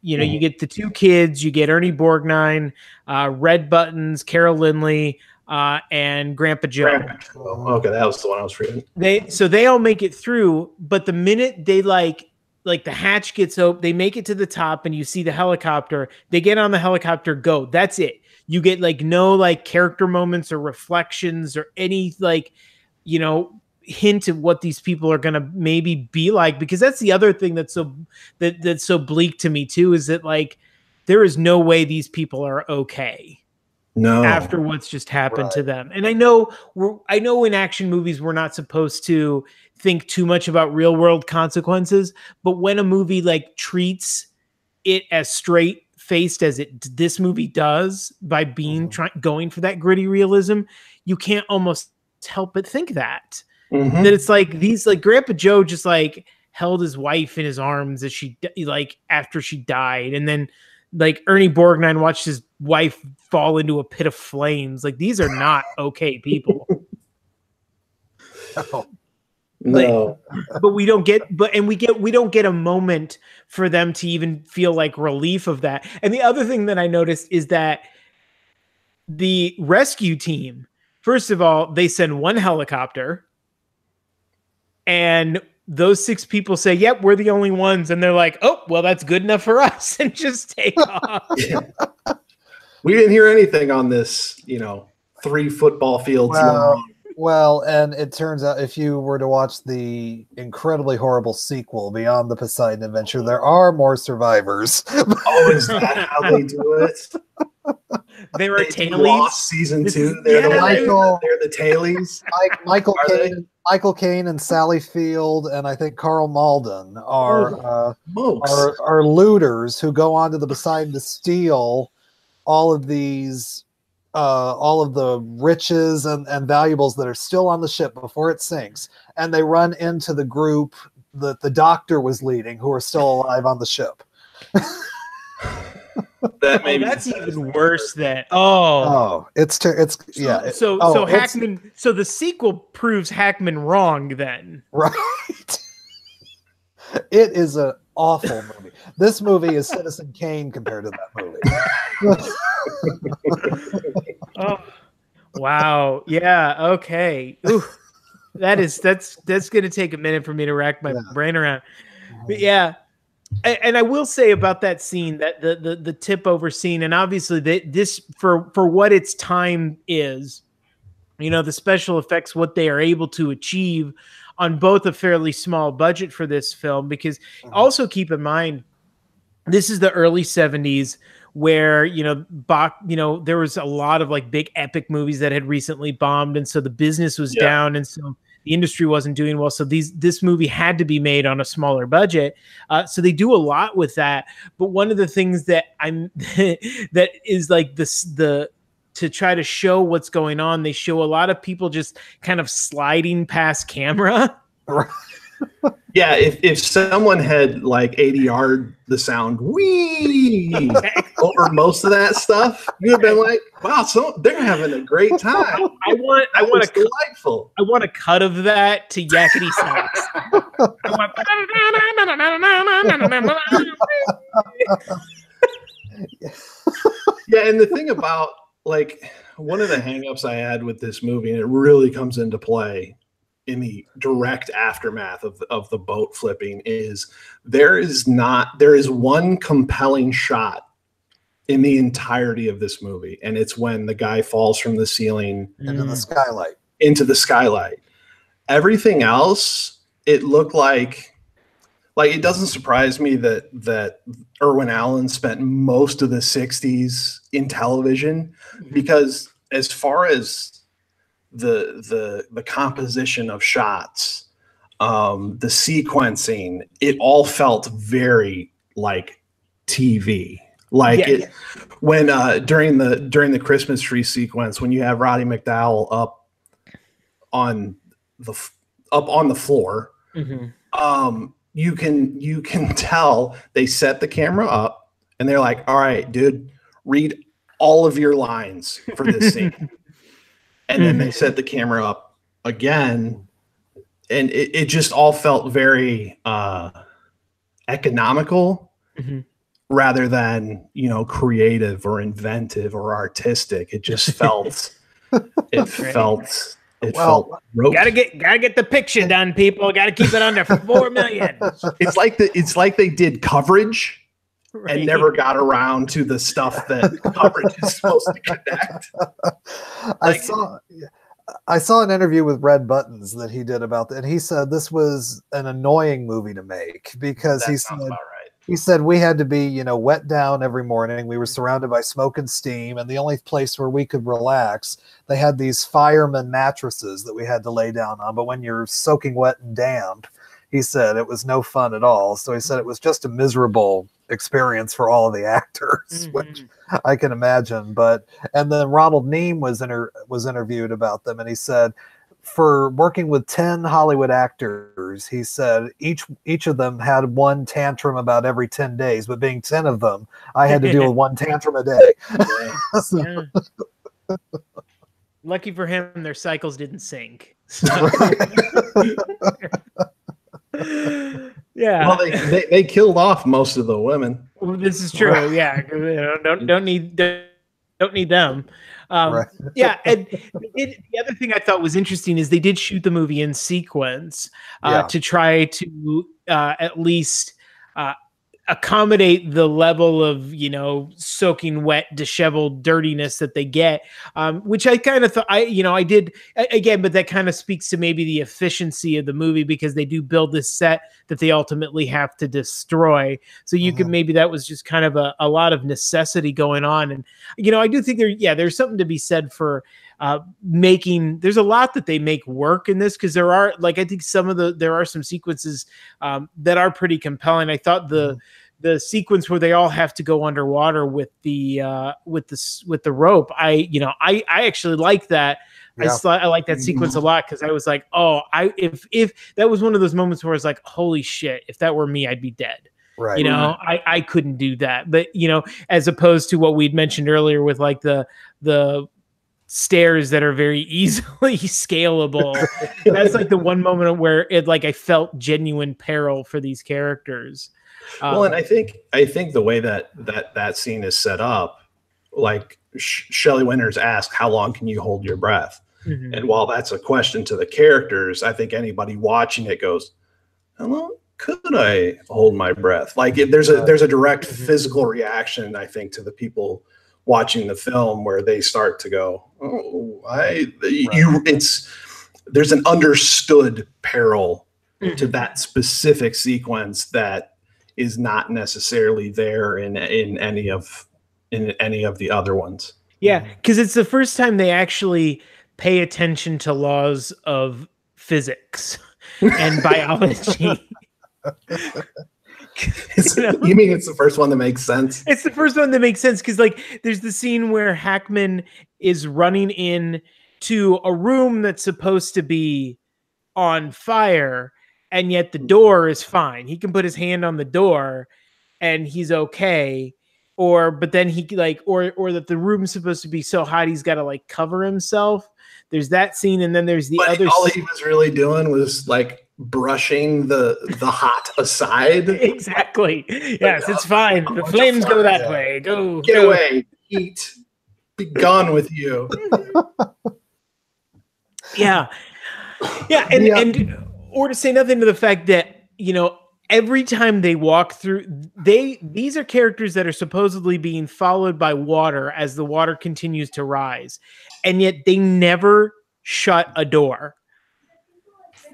You get the two kids, you get Ernie Borgnine, Red Buttons, Carol Lindley, and Grandpa Joe. Okay, that was the one I was forgetting. They all make it through, but the minute they like the hatch gets open, they make it to the top and you see the helicopter, they get on the helicopter, go. That's it. You get like no like character moments or reflections or any hint of what these people are gonna maybe be like, because that's the other thing that's so bleak to me too, is that like there is no way these people are okay. No. After what's just happened to them. And I know in action movies we're not supposed to think too much about real world consequences, but when a movie like treats it as straight faced as this movie does by being going for that gritty realism, you can't almost help but think that it's like these, like Grandpa Joe just like held his wife in his arms as she after she died, and then like Ernie Borgnine watched his wife fall into a pit of flames. Like, these are not okay people. No. But we don't get a moment for them to even feel like relief of that. And the other thing that I noticed is that the rescue team, first of all, they send one helicopter, and those six people say, yep, we're the only ones. And they're like, oh, well, that's good enough for us, and just take off. Yeah. We didn't hear anything on this, 3 football fields long. Well, and it turns out if you were to watch the incredibly horrible sequel, Beyond the Poseidon Adventure, there are more survivors. Oh, is that how they do it? They were tailies. Lost season 2. They're the tailies. Michael Caine and Sally Field, and I think Carl Malden are looters who go onto the Poseidon to steal all of these, all of the riches and valuables that are still on the ship before it sinks. And they run into the group the doctor was leading, who are still alive on the ship. That's even worse than yeah. So Hackman. So the sequel proves Hackman wrong. Then right. It is an awful movie. This movie is Citizen Kane compared to that movie. Oh, wow. Yeah. Okay. Ooh, that's going to take a minute for me to rack my brain around. But yeah. And I will say about that scene, that the tip over scene, and obviously this for what its time is, the special effects, what they are able to achieve on both a fairly small budget for this film, because also keep in mind, this is the early 70s where, there was a lot of like big epic movies that had recently bombed. And so the business was down. And so the industry wasn't doing well. So this movie had to be made on a smaller budget. So they do a lot with that. But one of the things that that is like to try to show what's going on, they show a lot of people just kind of sliding past camera. Yeah, if someone had like ADR'd the sound wee over most of that stuff, you'd have been like, wow, so they're having a great time. I want delightful. I want a cut of that to yakety sax. Yeah, and the thing about like one of the hangups I had with this movie, and it really comes into play in the direct aftermath of the boat flipping, is there is one compelling shot in the entirety of this movie, and it's when the guy falls from the ceiling into the skylight. Everything else, it looked like it doesn't surprise me that Irwin Allen spent most of the 60s in television, because as far as the composition of shots, the sequencing, it all felt very like TV. When during the Christmas tree sequence, when you have Roddy McDowell up on the floor, you can tell they set the camera up and they're like, all right, dude, read all of your lines for this scene. And then they set the camera up again, and it just all felt very economical rather than, creative or inventive or artistic. It just felt felt rote. Gotta get the picture done, people. Gotta keep it under 4 million. It's like they did coverage and never got around to the stuff that coverage is supposed to connect. I saw an interview with Red Buttons that he did about that, and he said this was an annoying movie to make because he said we had to be, wet down every morning. We were surrounded by smoke and steam, and the only place where we could relax, they had these fireman mattresses that we had to lay down on. But when you're soaking wet and damp, he said it was no fun at all. So he said it was just a miserable experience for all of the actors, which I can imagine. And then Ronald Neame was interviewed about them, and he said, for working with 10 Hollywood actors, he said each of them had one tantrum about every 10 days, but being 10 of them, I had to deal with one tantrum a day. Lucky for him, their cycles didn't sync. Yeah. Well, they killed off most of the women. Well, this is true. Yeah. Don't need them. Yeah. And the other thing I thought was interesting is they did shoot the movie in sequence to try to at least accommodate the level of, soaking wet, disheveled dirtiness that they get, which I kind of thought I did again, but that kind of speaks to maybe the efficiency of the movie, because they do build this set that they ultimately have to destroy. So you could, maybe that was just kind of a lot of necessity going on. And, I do think there's something to be said for there's a lot that they make work in this, because there are, I think there are some sequences that are pretty compelling. I thought the sequence where they all have to go underwater with the rope, I actually like that. Yeah. I like that sequence a lot because I was like, oh, if that was one of those moments where I was like, holy shit, if that were me, I'd be dead. Right. You know, I couldn't do that. But, you know, as opposed to what we'd mentioned earlier with like the stairs that are very easily scalable. That's like the one moment where it like I felt genuine peril for these characters. Well, and I think the way that scene is set up, like Shelley Winters asked, how long can you hold your breath? Mhm. And while that's a question to the characters, I think anybody watching it goes, how long could I hold my breath? Like there's a direct physical reaction, I think, to the people watching the film where they start to go, oh, there's an understood peril to that specific sequence that is not necessarily there in any of the other ones. Yeah, because it's the first time they actually pay attention to laws of physics and biology. You mean it's the first one that makes sense? It's the first one that makes sense because, like, there's the scene where Hackman is running in to a room that's supposed to be on fire, and yet the door is fine. He can put his hand on the door, and he's okay. But then he like, or that the room's supposed to be so hot he's got to like cover himself. There's that scene, and then there's the other. All he was really doing was like brushing the hot aside. Exactly. Yes, it's fine. The flames go that way. Get away. Heat. Be gone with you. Yeah. Yeah. And or to say nothing to the fact that, you know, every time they walk through, these are characters that are supposedly being followed by water as the water continues to rise. And yet they never shut a door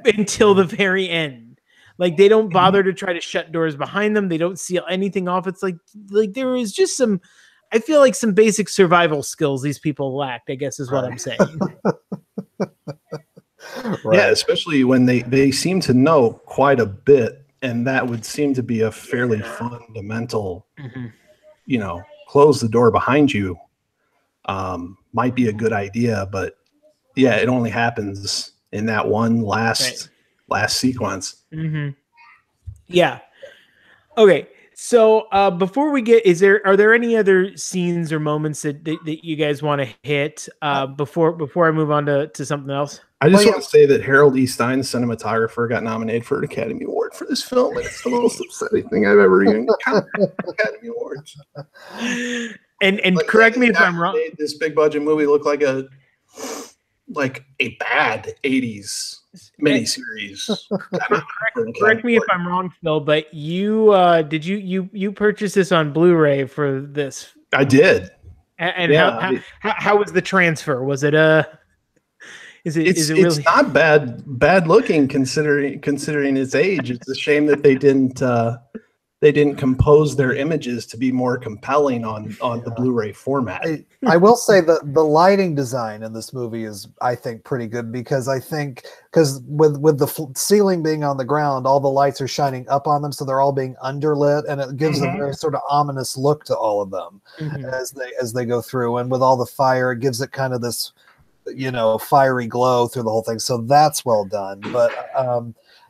until the very end. Like they don't bother to try to shut doors behind them. They don't seal anything off. It's like there is just I feel like some basic survival skills these people lacked, I guess is what I'm saying. Right. Yeah, especially when they seem to know quite a bit, and that would seem to be a fairly fundamental, you know, close the door behind you might be a good idea, but yeah, it only happens in that one last sequence. Yeah. Okay. So before we get, are there any other scenes or moments that you guys want to hit before I move on to something else? I just want to say that Harold E. Stein, the cinematographer, got nominated for an Academy Award for this film, and it's the most upsetting thing I've ever even gotten. Academy Awards. And like, correct me if I'm wrong. Made this big budget movie look like a bad 80s miniseries. Correct me if I'm wrong, Phil, but you did you purchase this on Blu-ray for this? I did. And how was the transfer? Was it it's not bad looking considering its age. It's a shame that they didn't compose their images to be more compelling on the Blu-ray format. I will say that the lighting design in this movie is, I think, pretty good because with the ceiling being on the ground, all the lights are shining up on them, so they're all being underlit, and it gives a very sort of ominous look to all of them as they go through. And with all the fire, it gives it kind of this, you know, fiery glow through the whole thing. So that's well done. But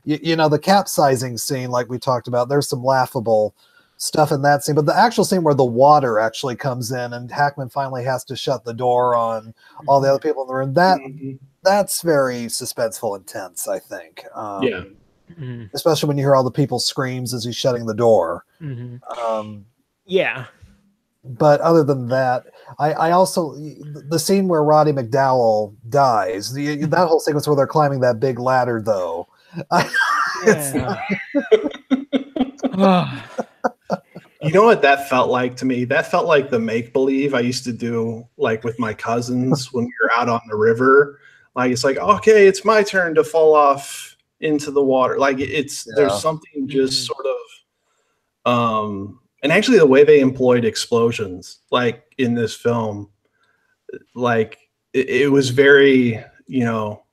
you know, the capsizing scene, like we talked about, there's some laughable stuff in that scene, but the actual scene where the water actually comes in and Hackman finally has to shut the door on all the other people in the room, that's very suspenseful and tense, I think. Especially when you hear all the people's screams as he's shutting the door. Yeah. But other than that, I also, the scene where Roddy McDowell dies, that whole sequence where they're climbing that big ladder, though. You know what that felt like to me? That felt like the make-believe I used to do, like with my cousins when we were out on the river. Like it's like, okay, it's my turn to fall off into the water. Like there's something just sort of and actually the way they employed explosions, like in this film, like it was very, you know,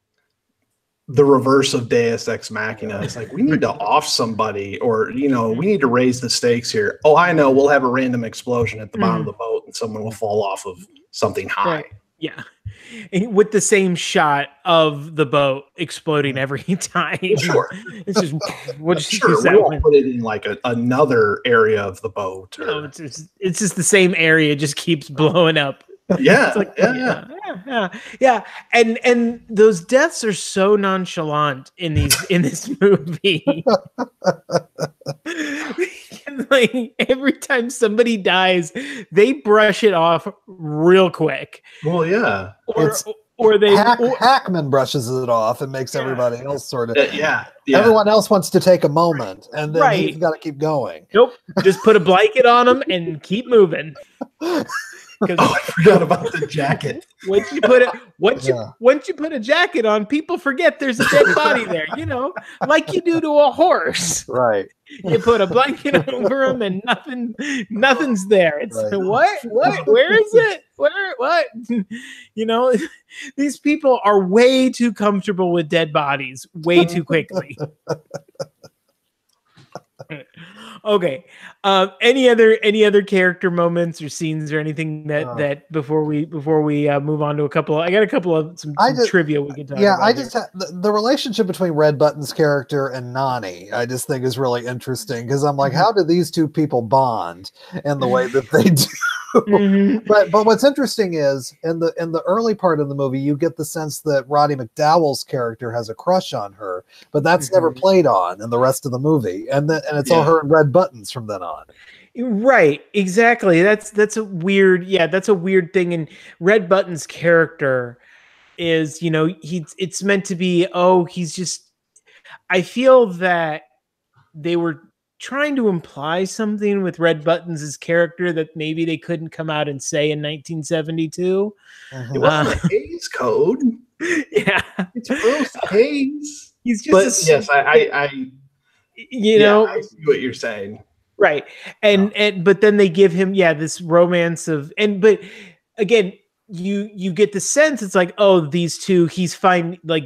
the reverse of Deus Ex Machina. It's like, we need to off somebody, or, you know, we need to raise the stakes here. Oh, I know, we'll have a random explosion at the bottom of the boat and someone will fall off of something high. Yeah. With the same shot of the boat exploding every time. Sure. It's just, we'll just use Sure, we that won't one. put it in like another area of the boat. No, it's just the same area, just keeps blowing up. Yeah, It's like, yeah. yeah. And those deaths are so nonchalant in this movie. Like every time somebody dies, they brush it off real quick. Well, yeah. Hackman brushes it off and makes everybody else sort of. Yeah. Everyone else wants to take a moment, and then he's got to keep going. Nope. Just put a blanket on them and keep moving. I forgot about the jacket. Once you put a jacket on, people forget there's a dead body there. Like you do to a horse. Right. You put a blanket over them, and nothing's there. It's right. What? Where is it? Where? What? These people are way too comfortable with dead bodies way too quickly. Okay. Any other character moments or scenes or anything that before we move on to I got a couple of some trivia we can talk about. Yeah, I just the relationship between Red Button's character and Nani, I just think is really interesting because I'm like, how do these two people bond in the way that they do? Mm-hmm. But what's interesting is in the early part of the movie, you get the sense that Roddy McDowall's character has a crush on her, but that's never played on in the rest of the movie, and it's all her and Red Buttons from then on. Right, exactly. That's a weird thing. And Red Button's character is, it's meant to be, he's just. I feel that they were trying to imply something with Red Buttons' character that maybe they couldn't come out and say in 1972. It wasn't a Hays Code. Yeah, it's Bruce Hays. He's just. But yes, I I see what you're saying. Right, and but then they give him this romance of but again you get the sense it's like these two he's fine like.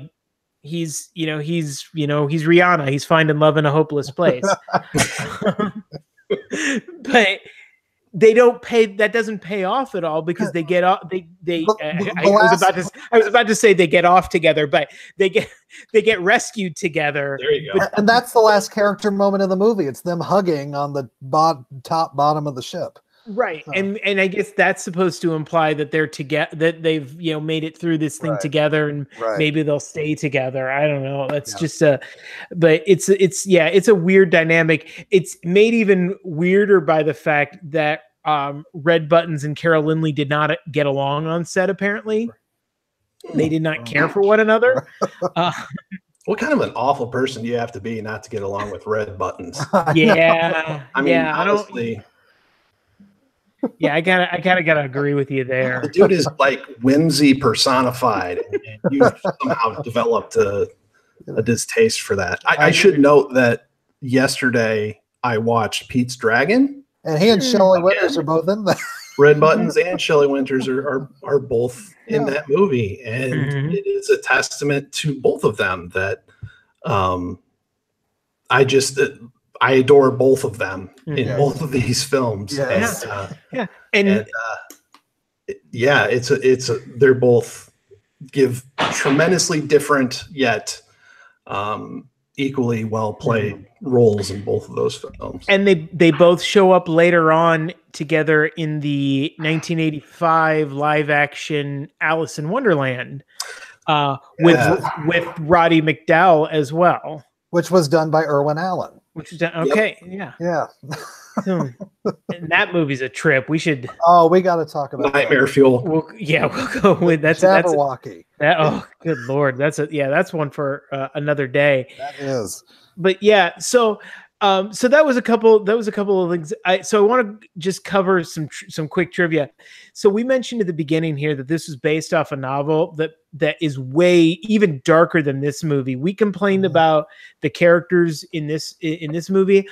He's Rihanna. He's finding love in a hopeless place. But they don't pay. That doesn't pay off at all because they get off. I was about to say they get off together, but they get rescued together. There you go. And that's the last character moment of the movie. It's them hugging on the bottom of the ship. Right. And I guess that's supposed to imply that they're together, that they've, made it through this thing together and maybe they'll stay together. I don't know. That's just but it's a weird dynamic. It's made even weirder by the fact that Red Buttons and Carol Lindley did not get along on set. Apparently they did not care for one another. What kind of an awful person do you have to be not to get along with Red Buttons? Yeah. I mean, honestly. Yeah, I gotta agree with you there. The dude is like whimsy personified, and you've somehow developed a distaste for that. I should note that yesterday I watched Pete's Dragon, and he and Shelley Winters are both in there. Red Buttons and Shelley Winters are both in that movie, and it is a testament to both of them that I adore both of them in both of these films. Yes. They're both give tremendously different yet equally well played roles in both of those films. And they both show up later on together in the 1985 live action Alice in Wonderland with Roddy McDowall as well, which was done by Irwin Allen. Which is okay, yeah. And that movie's a trip. We should. Oh, we got to talk about Nightmare Fuel. We'll go with Jabberwocky. Good Lord, that's one for another day. That is. But so that was a couple of things. So I want to just cover some quick trivia. So we mentioned at the beginning here that this was based off a novel that is way even darker than this movie. We complained about the characters in this movie.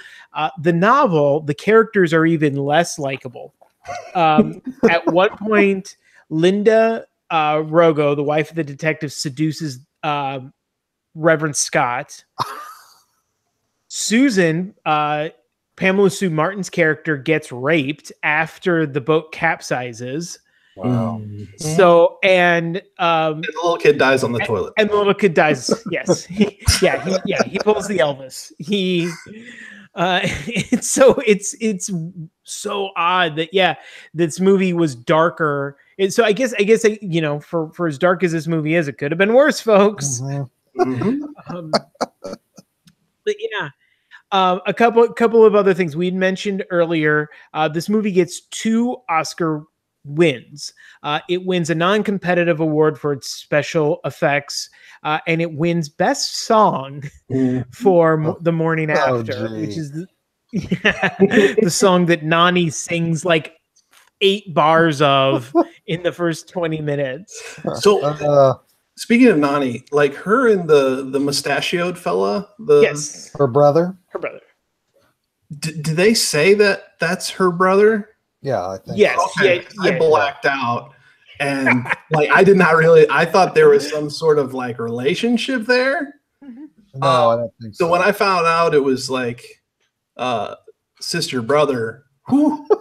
The novel, the characters are even less likable. At one point, Linda Rogo, the wife of the detective, seduces Reverend Scott. Susan, Pamela Sue Martin's character, gets raped after the boat capsizes. Wow. So and the little kid dies on the toilet. And the little kid dies. Yes. He pulls the Elvis. It's so odd that this movie was darker. And so I guess you know, for as dark as this movie is, it could have been worse, folks. But yeah. A couple of other things we'd mentioned earlier. This movie gets 2 Oscar wins. It wins a non-competitive award for its special effects, and it wins Best Song for The Morning After, which is the song that Nani sings like 8 bars of in the first 20 minutes. So speaking of Nani, like her and the mustachioed fella, yes, her brother. Do they say that that's her brother? Yeah, I think. Yes. Okay. I blacked out, and like I did not really. I thought there was some sort of like relationship there. No, I don't think so. So when I found out it was like sister brother,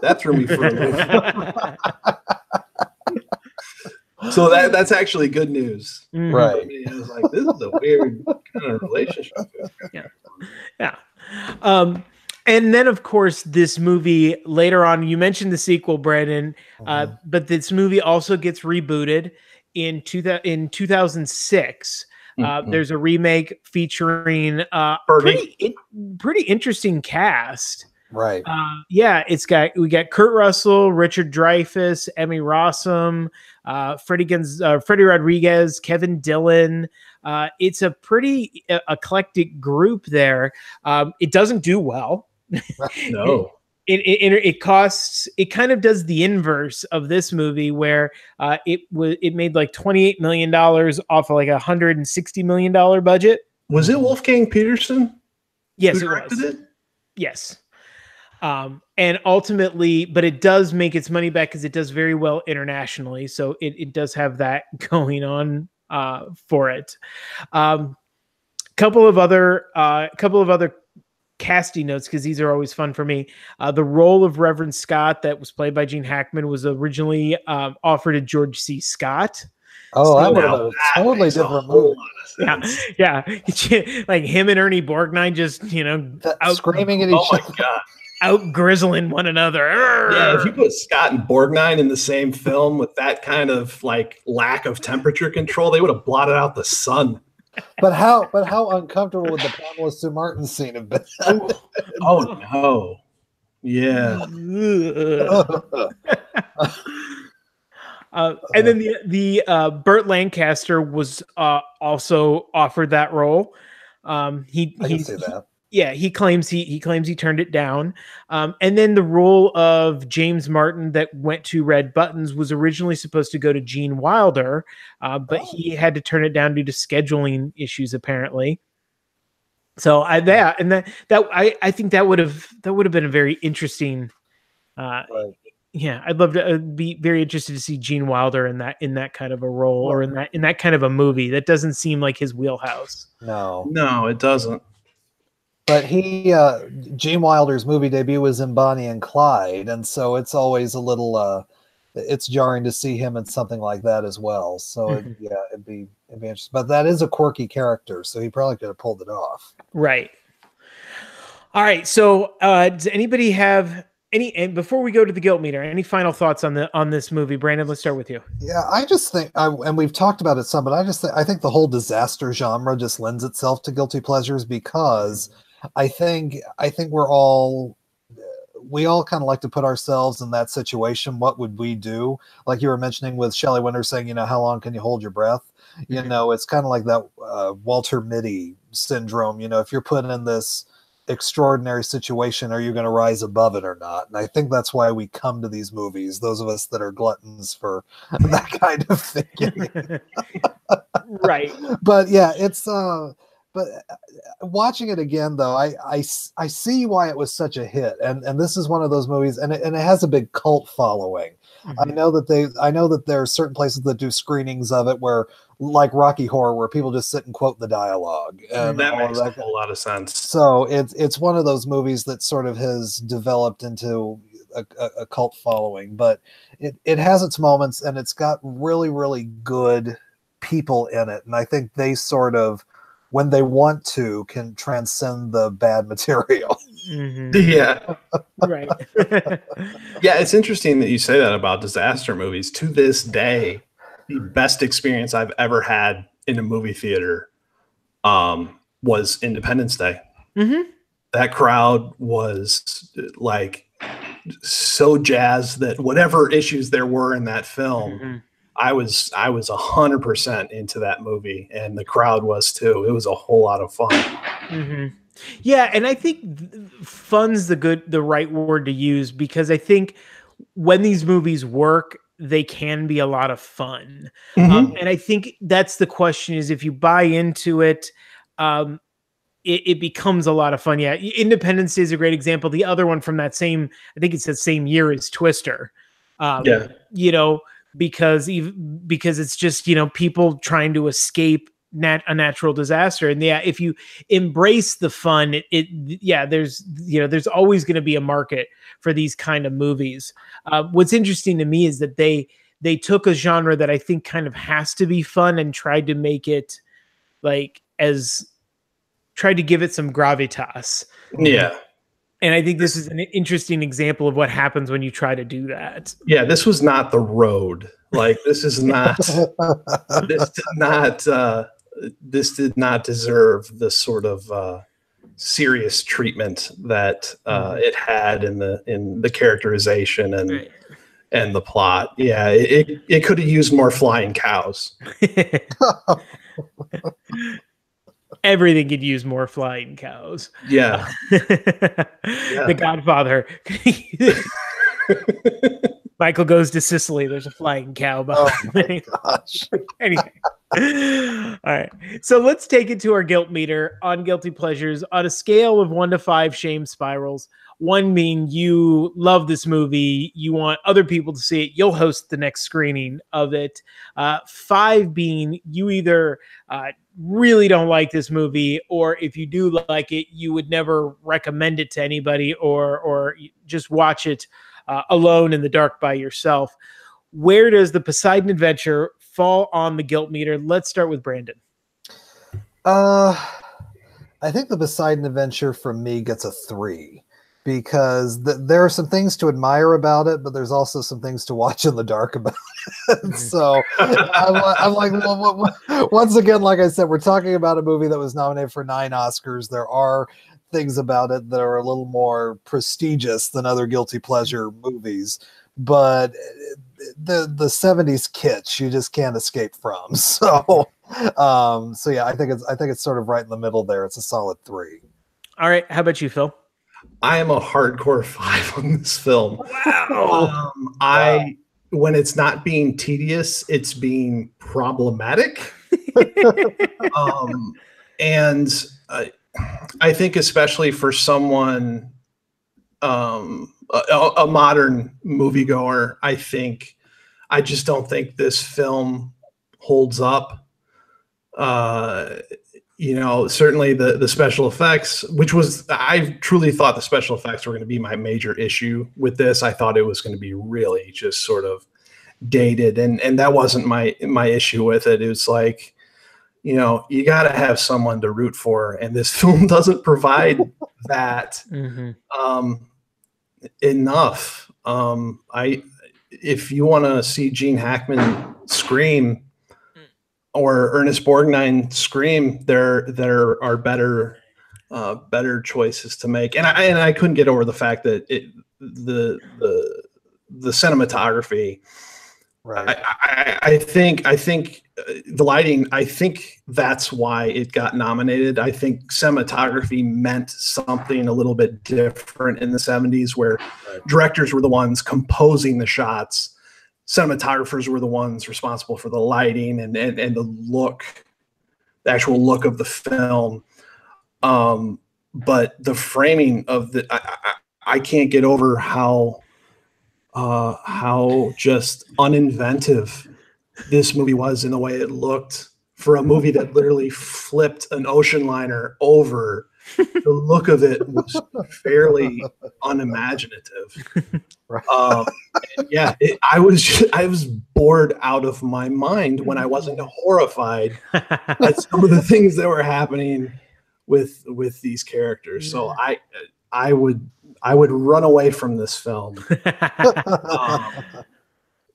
that threw me for a loop. So that's actually good news, right? I mean, I was like, this is a weird kind of relationship. Yeah. And then, of course, this movie later on, you mentioned the sequel, Brandon, but this movie also gets rebooted in 2006. There's a remake featuring pretty interesting cast. Right. We got Kurt Russell, Richard Dreyfuss, Emmy Rossum, Freddie Rodriguez, Kevin Dillon. It's a pretty eclectic group there. It doesn't do well. No. It kind of does the inverse of this movie, where it made like $28 million off of like $160 million budget. Was it Wolfgang Peterson? Yes, it was. Yes. And ultimately, but it does make its money back because it does very well internationally. So it does have that going on for it. Couple of other casting notes, because these are always fun for me. The role of Reverend Scott that was played by Gene Hackman was originally offered to George C. Scott. Oh, that would have been a totally different movie. Yeah. Like him and Ernie Borgnine just, screaming at each other. My God. Out grizzling one another. Yeah, if you put Scott and Borgnine in the same film with that kind of like lack of temperature control, they would have blotted out the sun. But how uncomfortable would the Pamela Sue Martin scene have been? Oh no. Yeah. And then the Burt Lancaster was also offered that role. I can see that. Yeah, he claims he turned it down. And then the role of James Martin that went to Red Buttons was originally supposed to go to Gene Wilder, but he had to turn it down due to scheduling issues, apparently. So I think that would have been a very interesting. Right. Yeah, I'd love to be very interested to see Gene Wilder in that kind of a role, or in that kind of a movie. That doesn't seem like his wheelhouse. No, it doesn't. But Gene Wilder's movie debut was in Bonnie and Clyde, and so it's always a little, it's jarring to see him in something like that as well. So it'd be interesting. But that is a quirky character, so he probably could have pulled it off. Right. All right. So does anybody have and before we go to the guilt meter, any final thoughts on this movie? Brandon, let's start with you. Yeah, I just think, and we've talked about it some, but I think the whole disaster genre just lends itself to guilty pleasures, because I think we all kind of like to put ourselves in that situation. What would we do? Like you were mentioning with Shelley Winters saying, how long can you hold your breath? It's kind of like that Walter Mitty syndrome. If you're put in this extraordinary situation, are you going to rise above it or not? And I think that's why we come to these movies, those of us that are gluttons for that kind of thinking. Right. But yeah, it's but watching it again, though, I see why it was such a hit, and this is one of those movies, and it has a big cult following. I know that there are certain places that do screenings of it where, like Rocky Horror, where people just sit and quote the dialogue, and that makes a whole lot of sense. So it's one of those movies that sort of has developed into a cult following, but it has its moments, and it's got really, really good people in it. And I think they sort of, when they want to, can transcend the bad material. Mm-hmm. Yeah. Right. Yeah, it's interesting that you say that about disaster movies. To this day, the best experience I've ever had in a movie theater was Independence Day. Mm-hmm. That crowd was like so jazzed that whatever issues there were in that film, Mm-hmm. I was 100% into that movie, and the crowd was too. It was a whole lot of fun. Mm-hmm. Yeah, and I think fun's the right word to use, because I think when these movies work, they can be a lot of fun. Mm-hmm. And I think that's the question: is if you buy into it, it becomes a lot of fun. Yeah, Independence Day is a great example. The other one from that same, I think it's the same year, is Twister. Yeah. You know, because it's just, you know, people trying to escape a natural disaster. And yeah, if you embrace the fun, there's always going to be a market for these kind of movies. What's interesting to me is that they took a genre that I think kind of has to be fun and tried to make it tried to give it some gravitas. Yeah. And I think this is an interesting example of what happens when you try to do that. Yeah, this was not The Road. Like, this is not this did not deserve the sort of serious treatment that it had in the characterization and Right. and the plot. Yeah, it could have used more flying cows. Everything could use more flying cows. Yeah. The Godfather. Michael goes to Sicily. There's a flying cow behind me. Gosh. Anyway. All right. So let's take it to our guilt meter on Guilty Pleasures on a scale of 1 to 5 shame spirals. 1 being you love this movie, you want other people to see it, you'll host the next screening of it. 5 being you either really don't like this movie, or if you do like it, you would never recommend it to anybody, or just watch it alone in the dark by yourself. Where does the Poseidon Adventure fall on the guilt meter? Let's start with Brandon. I think the Poseidon Adventure from me gets a 3, because there are some things to admire about it, but there's also some things to watch in the dark about it. So I'm like, well, once again, like I said, we're talking about a movie that was nominated for 9 Oscars. There are things about it that are a little more prestigious than other guilty pleasure movies, but the 70s kitsch you just can't escape from. So yeah, I think it's sort of right in the middle there. It's a solid 3. All right, how about you, Phil? I am a hardcore 5 on this film. Wow. When it's not being tedious, it's being problematic. And I think especially for someone, a modern moviegoer, I just don't think this film holds up. Certainly the special effects, I truly thought the special effects were going to be my major issue with this. I thought it was going to be really just sort of dated, and that wasn't my issue with it. It was like, you got to have someone to root for, and this film doesn't provide that enough. If you want to see Gene Hackman scream, or Ernest Borgnine scream, there are better choices to make, and I couldn't get over the fact that the cinematography. Right. I think the lighting. I think that's why it got nominated. I think cinematography meant something a little bit different in the 70s, where directors were the ones composing the shots. Cinematographers were the ones responsible for the lighting and the look, the actual look of the film. But the framing of I can't get over how just uninventive this movie was in the way it looked for a movie that literally flipped an ocean liner over the look of it was fairly unimaginative. Right. Yeah, I was bored out of my mind when I wasn't horrified at some of the things that were happening with these characters. So I would run away from this film.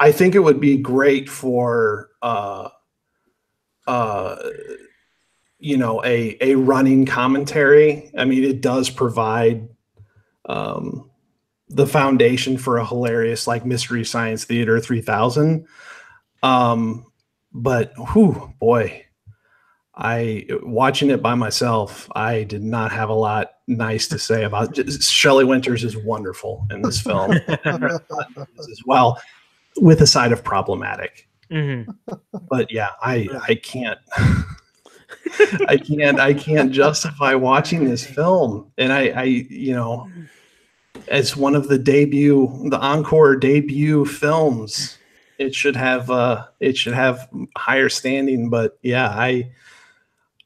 I think it would be great for a running commentary. I mean, it does provide the foundation for a hilarious like Mystery Science Theater 3000. But boy, watching it by myself, I did not have a lot nice to say about it. Shelley Winters is wonderful in this film as well, with a side of problematic. Mm-hmm. But yeah, I can't I can't justify watching this film. And I as one of the encore debut films, it should have higher standing. But yeah,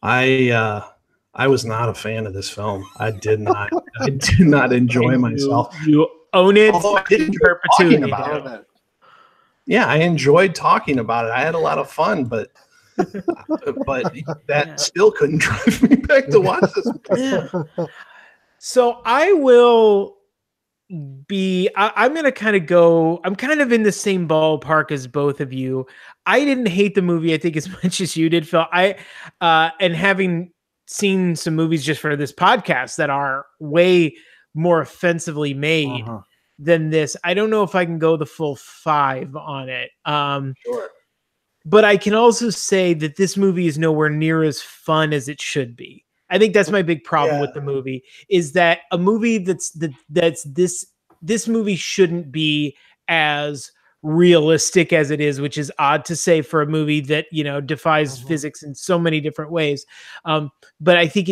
I was not a fan of this film. I did not enjoy myself. You own it in perpetuity. Yeah, I enjoyed talking about it. I had a lot of fun, but that still couldn't drive me back to watch this. Yeah. So I will I'm going to kind of go, I'm kind of in the same ballpark as both of you. I didn't hate the movie, I think, as much as you did, Phil. And having seen some movies just for this podcast that are way more offensively made than this, I don't know if I can go the full 5 on it. Sure. But I can also say that this movie is nowhere near as fun as it should be. I think that's my big problem with the movie, is that a movie this movie shouldn't be as realistic as it is, which is odd to say for a movie that, defies physics in so many different ways. But I think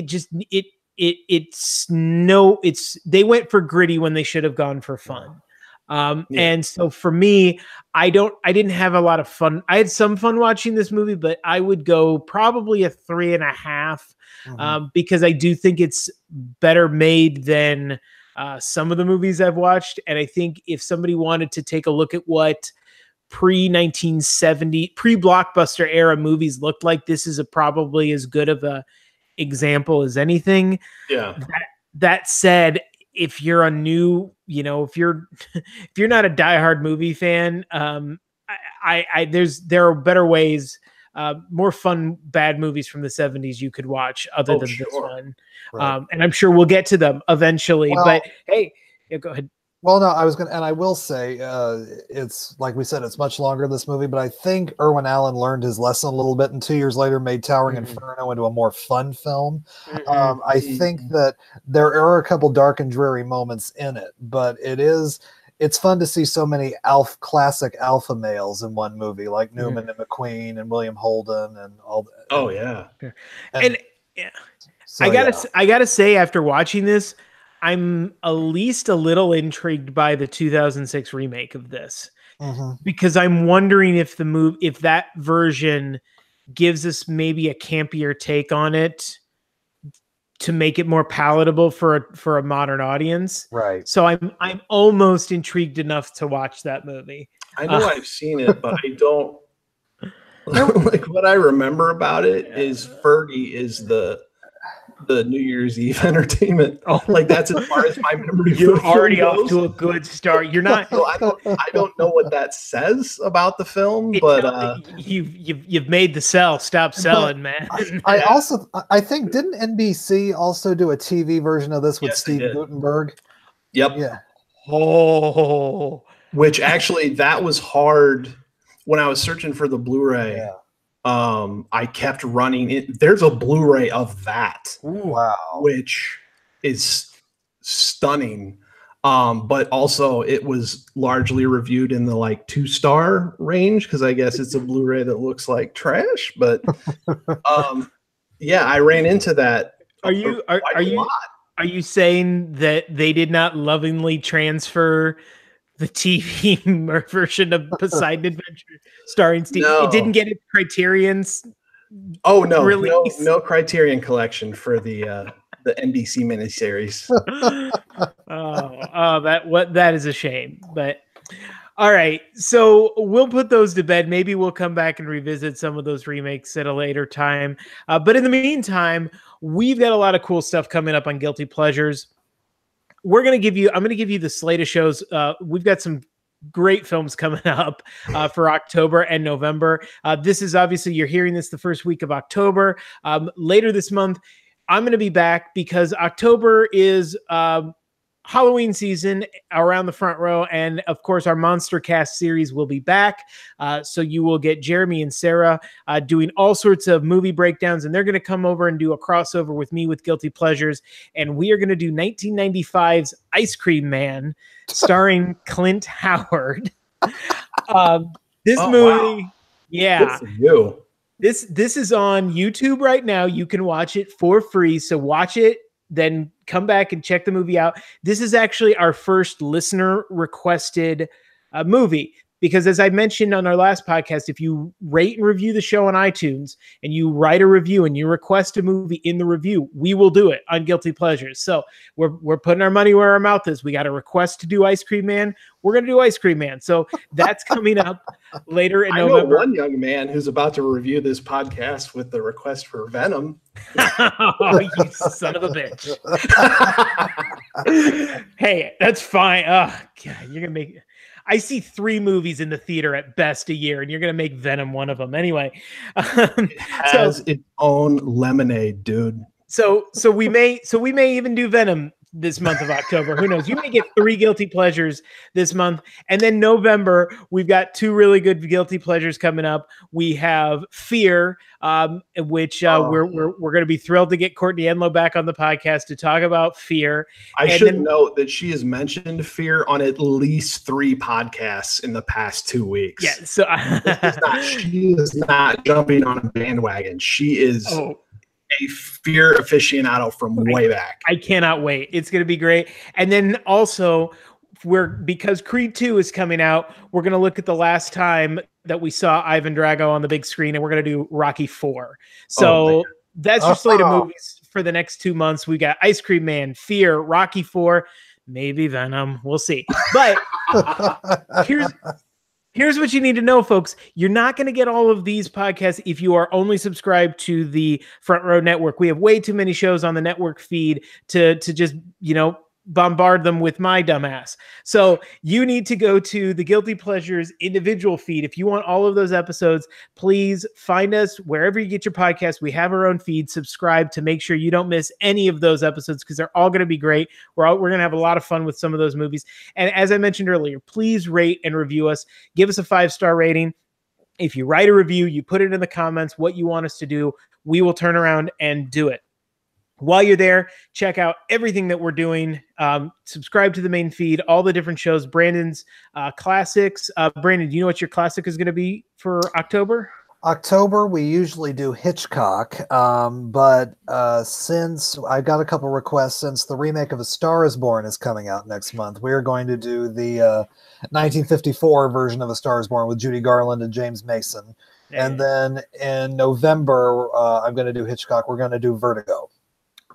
they went for gritty when they should have gone for fun. And so for me, I didn't have a lot of fun. I had some fun watching this movie, but I would go probably a 3.5, because I do think it's better made than some of the movies I've watched. And I think if somebody wanted to take a look at what pre-1970, pre-blockbuster era movies looked like, this is probably as good of a example as anything. Yeah. That said, if you're a new, if you're not a diehard movie fan, there are better ways, more fun, bad movies from the 70s you could watch other than this one. Right. And I'm sure we'll get to them eventually, but hey, go ahead. Well, no, I will say, it's like we said, it's much longer, this movie, but I think Irwin Allen learned his lesson a little bit, and 2 years later made Towering Inferno into a more fun film. I think that there are a couple dark and dreary moments in it, but it's fun to see so many classic alpha males in one movie, like Newman and McQueen and William Holden and all that. Oh yeah. And so, I gotta say, after watching this, I'm at least a little intrigued by the 2006 remake of this, because I'm wondering if if that version gives us maybe a campier take on it to make it more palatable for a modern audience. Right. So I'm almost intrigued enough to watch that movie. I know I've seen it, but I don't like what I remember about it is Fergie is the New Year's Eve entertainment. Oh, like that's as far as my memory. You're already off to a good start. You're not. So I don't know what that says about the film, but you've made the sell. Stop selling, man. I think, didn't NBC also do a TV version of this with Steve Guttenberg? Yep. Yeah. Oh, which actually that was hard when I was searching for the Blu-ray. Yeah. I kept running it. There's a Blu-ray of that. Wow. Which is stunning. But also it was largely reviewed in the like 2-star range, because I guess it's a Blu-ray that looks like trash. But I ran into that. Are you saying that they did not lovingly transfer the TV version of Poseidon Adventure starring Steve? No. It didn't get its Criterion's. Oh no, release. no Criterion collection for the the NBC miniseries. That is a shame. But all right, so we'll put those to bed. Maybe we'll come back and revisit some of those remakes at a later time. But in the meantime, we've got a lot of cool stuff coming up on Guilty Pleasures. I'm going to give you the slate of shows. We've got some great films coming up for October and November. This is obviously, you're hearing this the first week of October. Later this month, I'm going to be back because October is Halloween season around the front row. And of course, our Monster Cast series will be back. So you will get Jeremy and Sarah doing all sorts of movie breakdowns, and they're going to come over and do a crossover with me with Guilty Pleasures. And we are going to do 1995's Ice Cream Man, starring Clint Howard. This movie, wow. Yeah. Good for you. This is on YouTube right now. You can watch it for free. So watch it, then come back and check the movie out. This is actually our first listener requested movie, because as I mentioned on our last podcast, if you rate and review the show on iTunes and you write a review and you request a movie in the review, we will do it on Guilty Pleasures. So we're putting our money where our mouth is. We got a request to do Ice Cream Man. We're going to do Ice Cream Man. So that's coming up later in November. I know one young man who's about to review this podcast with the request for Venom. Oh, you son of a bitch. Hey, that's fine. Oh, God, you're going to make... I see 3 movies in the theater at best a year, and you're going to make Venom one of them. Anyway. It has its own lemonade, dude. So we may even do Venom this month of October. Who knows? You may get 3 Guilty Pleasures this month. And then November, we've got 2 really good Guilty Pleasures coming up. We have Fear, which we're going to be thrilled to get Courtney Enlow back on the podcast to talk about Fear. I should note that she has mentioned Fear on at least 3 podcasts in the past 2 weeks. Yeah, so she is not jumping on a bandwagon. She is a Fear aficionado from way back. I cannot wait. It's going to be great. And then also, because Creed 2 is coming out, we're going to look at the last time that we saw Ivan Drago on the big screen, and we're going to do Rocky 4. So that's your slate of movies for the next 2 months. We got Ice Cream Man, Fear, Rocky 4, maybe Venom. We'll see. But Here's what you need to know, folks. You're not going to get all of these podcasts if you are only subscribed to the Front Row Network. We have way too many shows on the network feed to just, bombard them with my dumbass. So you need to go to the Guilty Pleasures individual feed. If you want all of those episodes, please find us wherever you get your podcast. We have our own feed. Subscribe to make sure you don't miss any of those episodes, because they're all going to be great. We're going to have a lot of fun with some of those movies. And as I mentioned earlier, please rate and review us. Give us a 5-star rating. If you write a review, you put it in the comments what you want us to do. We will turn around and do it. While you're there, check out everything that we're doing. Subscribe to the main feed, all the different shows, Brandon's classics. Brandon, do you know what your classic is going to be for October? October, we usually do Hitchcock, but since I got a couple requests, since the remake of A Star is Born is coming out next month, we're going to do the 1954 version of A Star is Born with Judy Garland and James Mason. And then in November, I'm going to do Hitchcock. We're going to do Vertigo.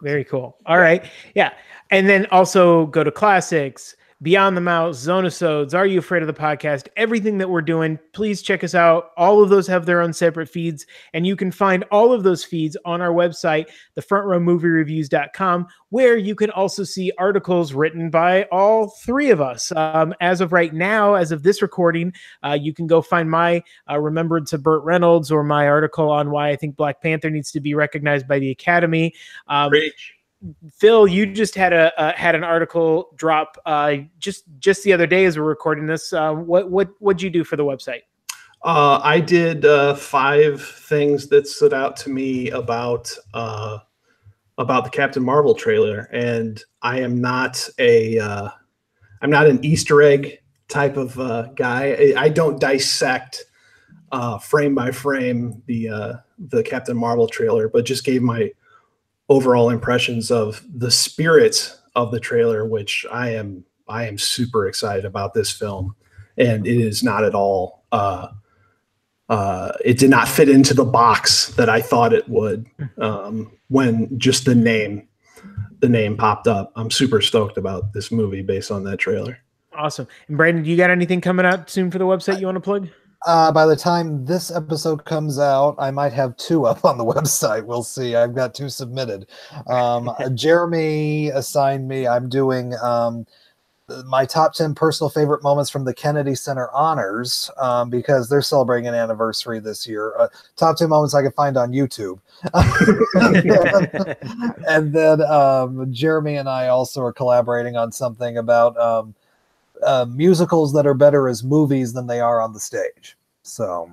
Very cool. All right. Yeah. And then also go to Classics, Beyond the Mouse, Zonosodes, Are You Afraid of the Podcast, everything that we're doing. Please check us out. All of those have their own separate feeds, and you can find all of those feeds on our website, thefrontrowmoviereviews.com, where you can also see articles written by all 3 of us. As of right now, as of this recording, you can go find my Remembrance of Burt Reynolds, or my article on why I think Black Panther needs to be recognized by the Academy. Phil, you just had an article drop just the other day as we're recording this. What'd you do for the website? I did 5 things that stood out to me about the Captain Marvel trailer, and I am not I'm not an Easter egg type of guy. I don't dissect frame by frame the Captain Marvel trailer, but just gave my overall impressions of the spirit of the trailer, which I am super excited about this film. And it is not at all, it did not fit into the box that I thought it would when just the name the name popped up. I'm super stoked about this movie based on that trailer. Awesome. And Brandon, do you got anything coming out soon for the website you want to plug? By the time this episode comes out, I might have 2 up on the website. We'll see. I've got 2 submitted. Jeremy assigned me. I'm doing my top 10 personal favorite moments from the Kennedy Center Honors because they're celebrating an anniversary this year. Top 10 moments I can find on YouTube. And then Jeremy and I also are collaborating on something about musicals that are better as movies than they are on the stage. So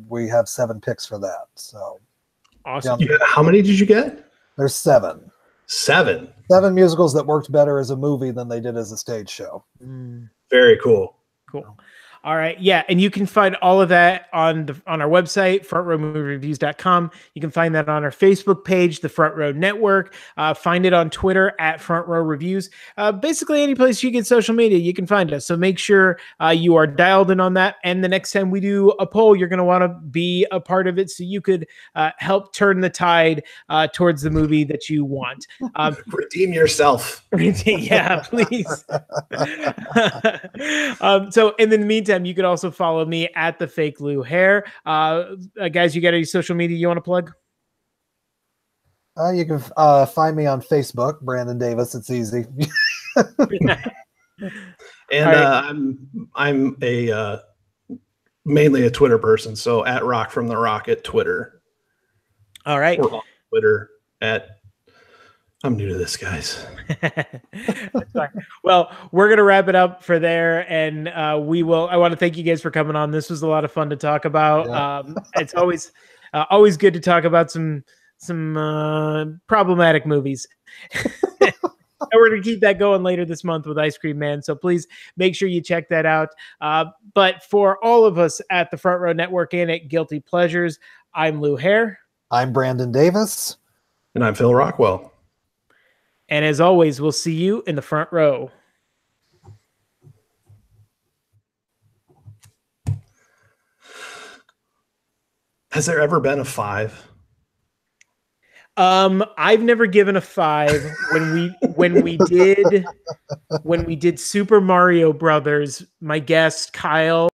we have 7 picks for that. So awesome. How many did you get? There's 7. 7 musicals that worked better as a movie than they did as a stage show. Very cool. Cool. All right. Yeah. And you can find all of that on our website, frontrowmoviereviews.com. You can find that on our Facebook page, the Front Row Network. Find it on Twitter at Front Row Reviews. Basically, any place you get social media, you can find us. So make sure you are dialed in on that. And the next time we do a poll, you're going to want to be a part of it so you could help turn the tide towards the movie that you want. Redeem yourself. Yeah, please. So in the meantime, you could also follow me at the Fake Lou Hair. Guys, you got any social media you want to plug? You can find me on Facebook, Brandon Davis. It's easy. And I'm a mainly a Twitter person, so at Rock from the Rock at Twitter. All right. Or on Twitter at. I'm new to this, guys. Well, we're going to wrap it up for there. And I want to thank you guys for coming on. This was a lot of fun to talk about. Yeah. It's always good to talk about some problematic movies. And we're going to keep that going later this month with Ice Cream Man. So please make sure you check that out. But for all of us at the Front Row Network and at Guilty Pleasures, I'm Lou Hare. I'm Brandon Davis. And I'm Phil Rockwell. And as always, we'll see you in the front row. Has there ever been a 5? I've never given a 5 when we did Super Mario Brothers. My guest Kyle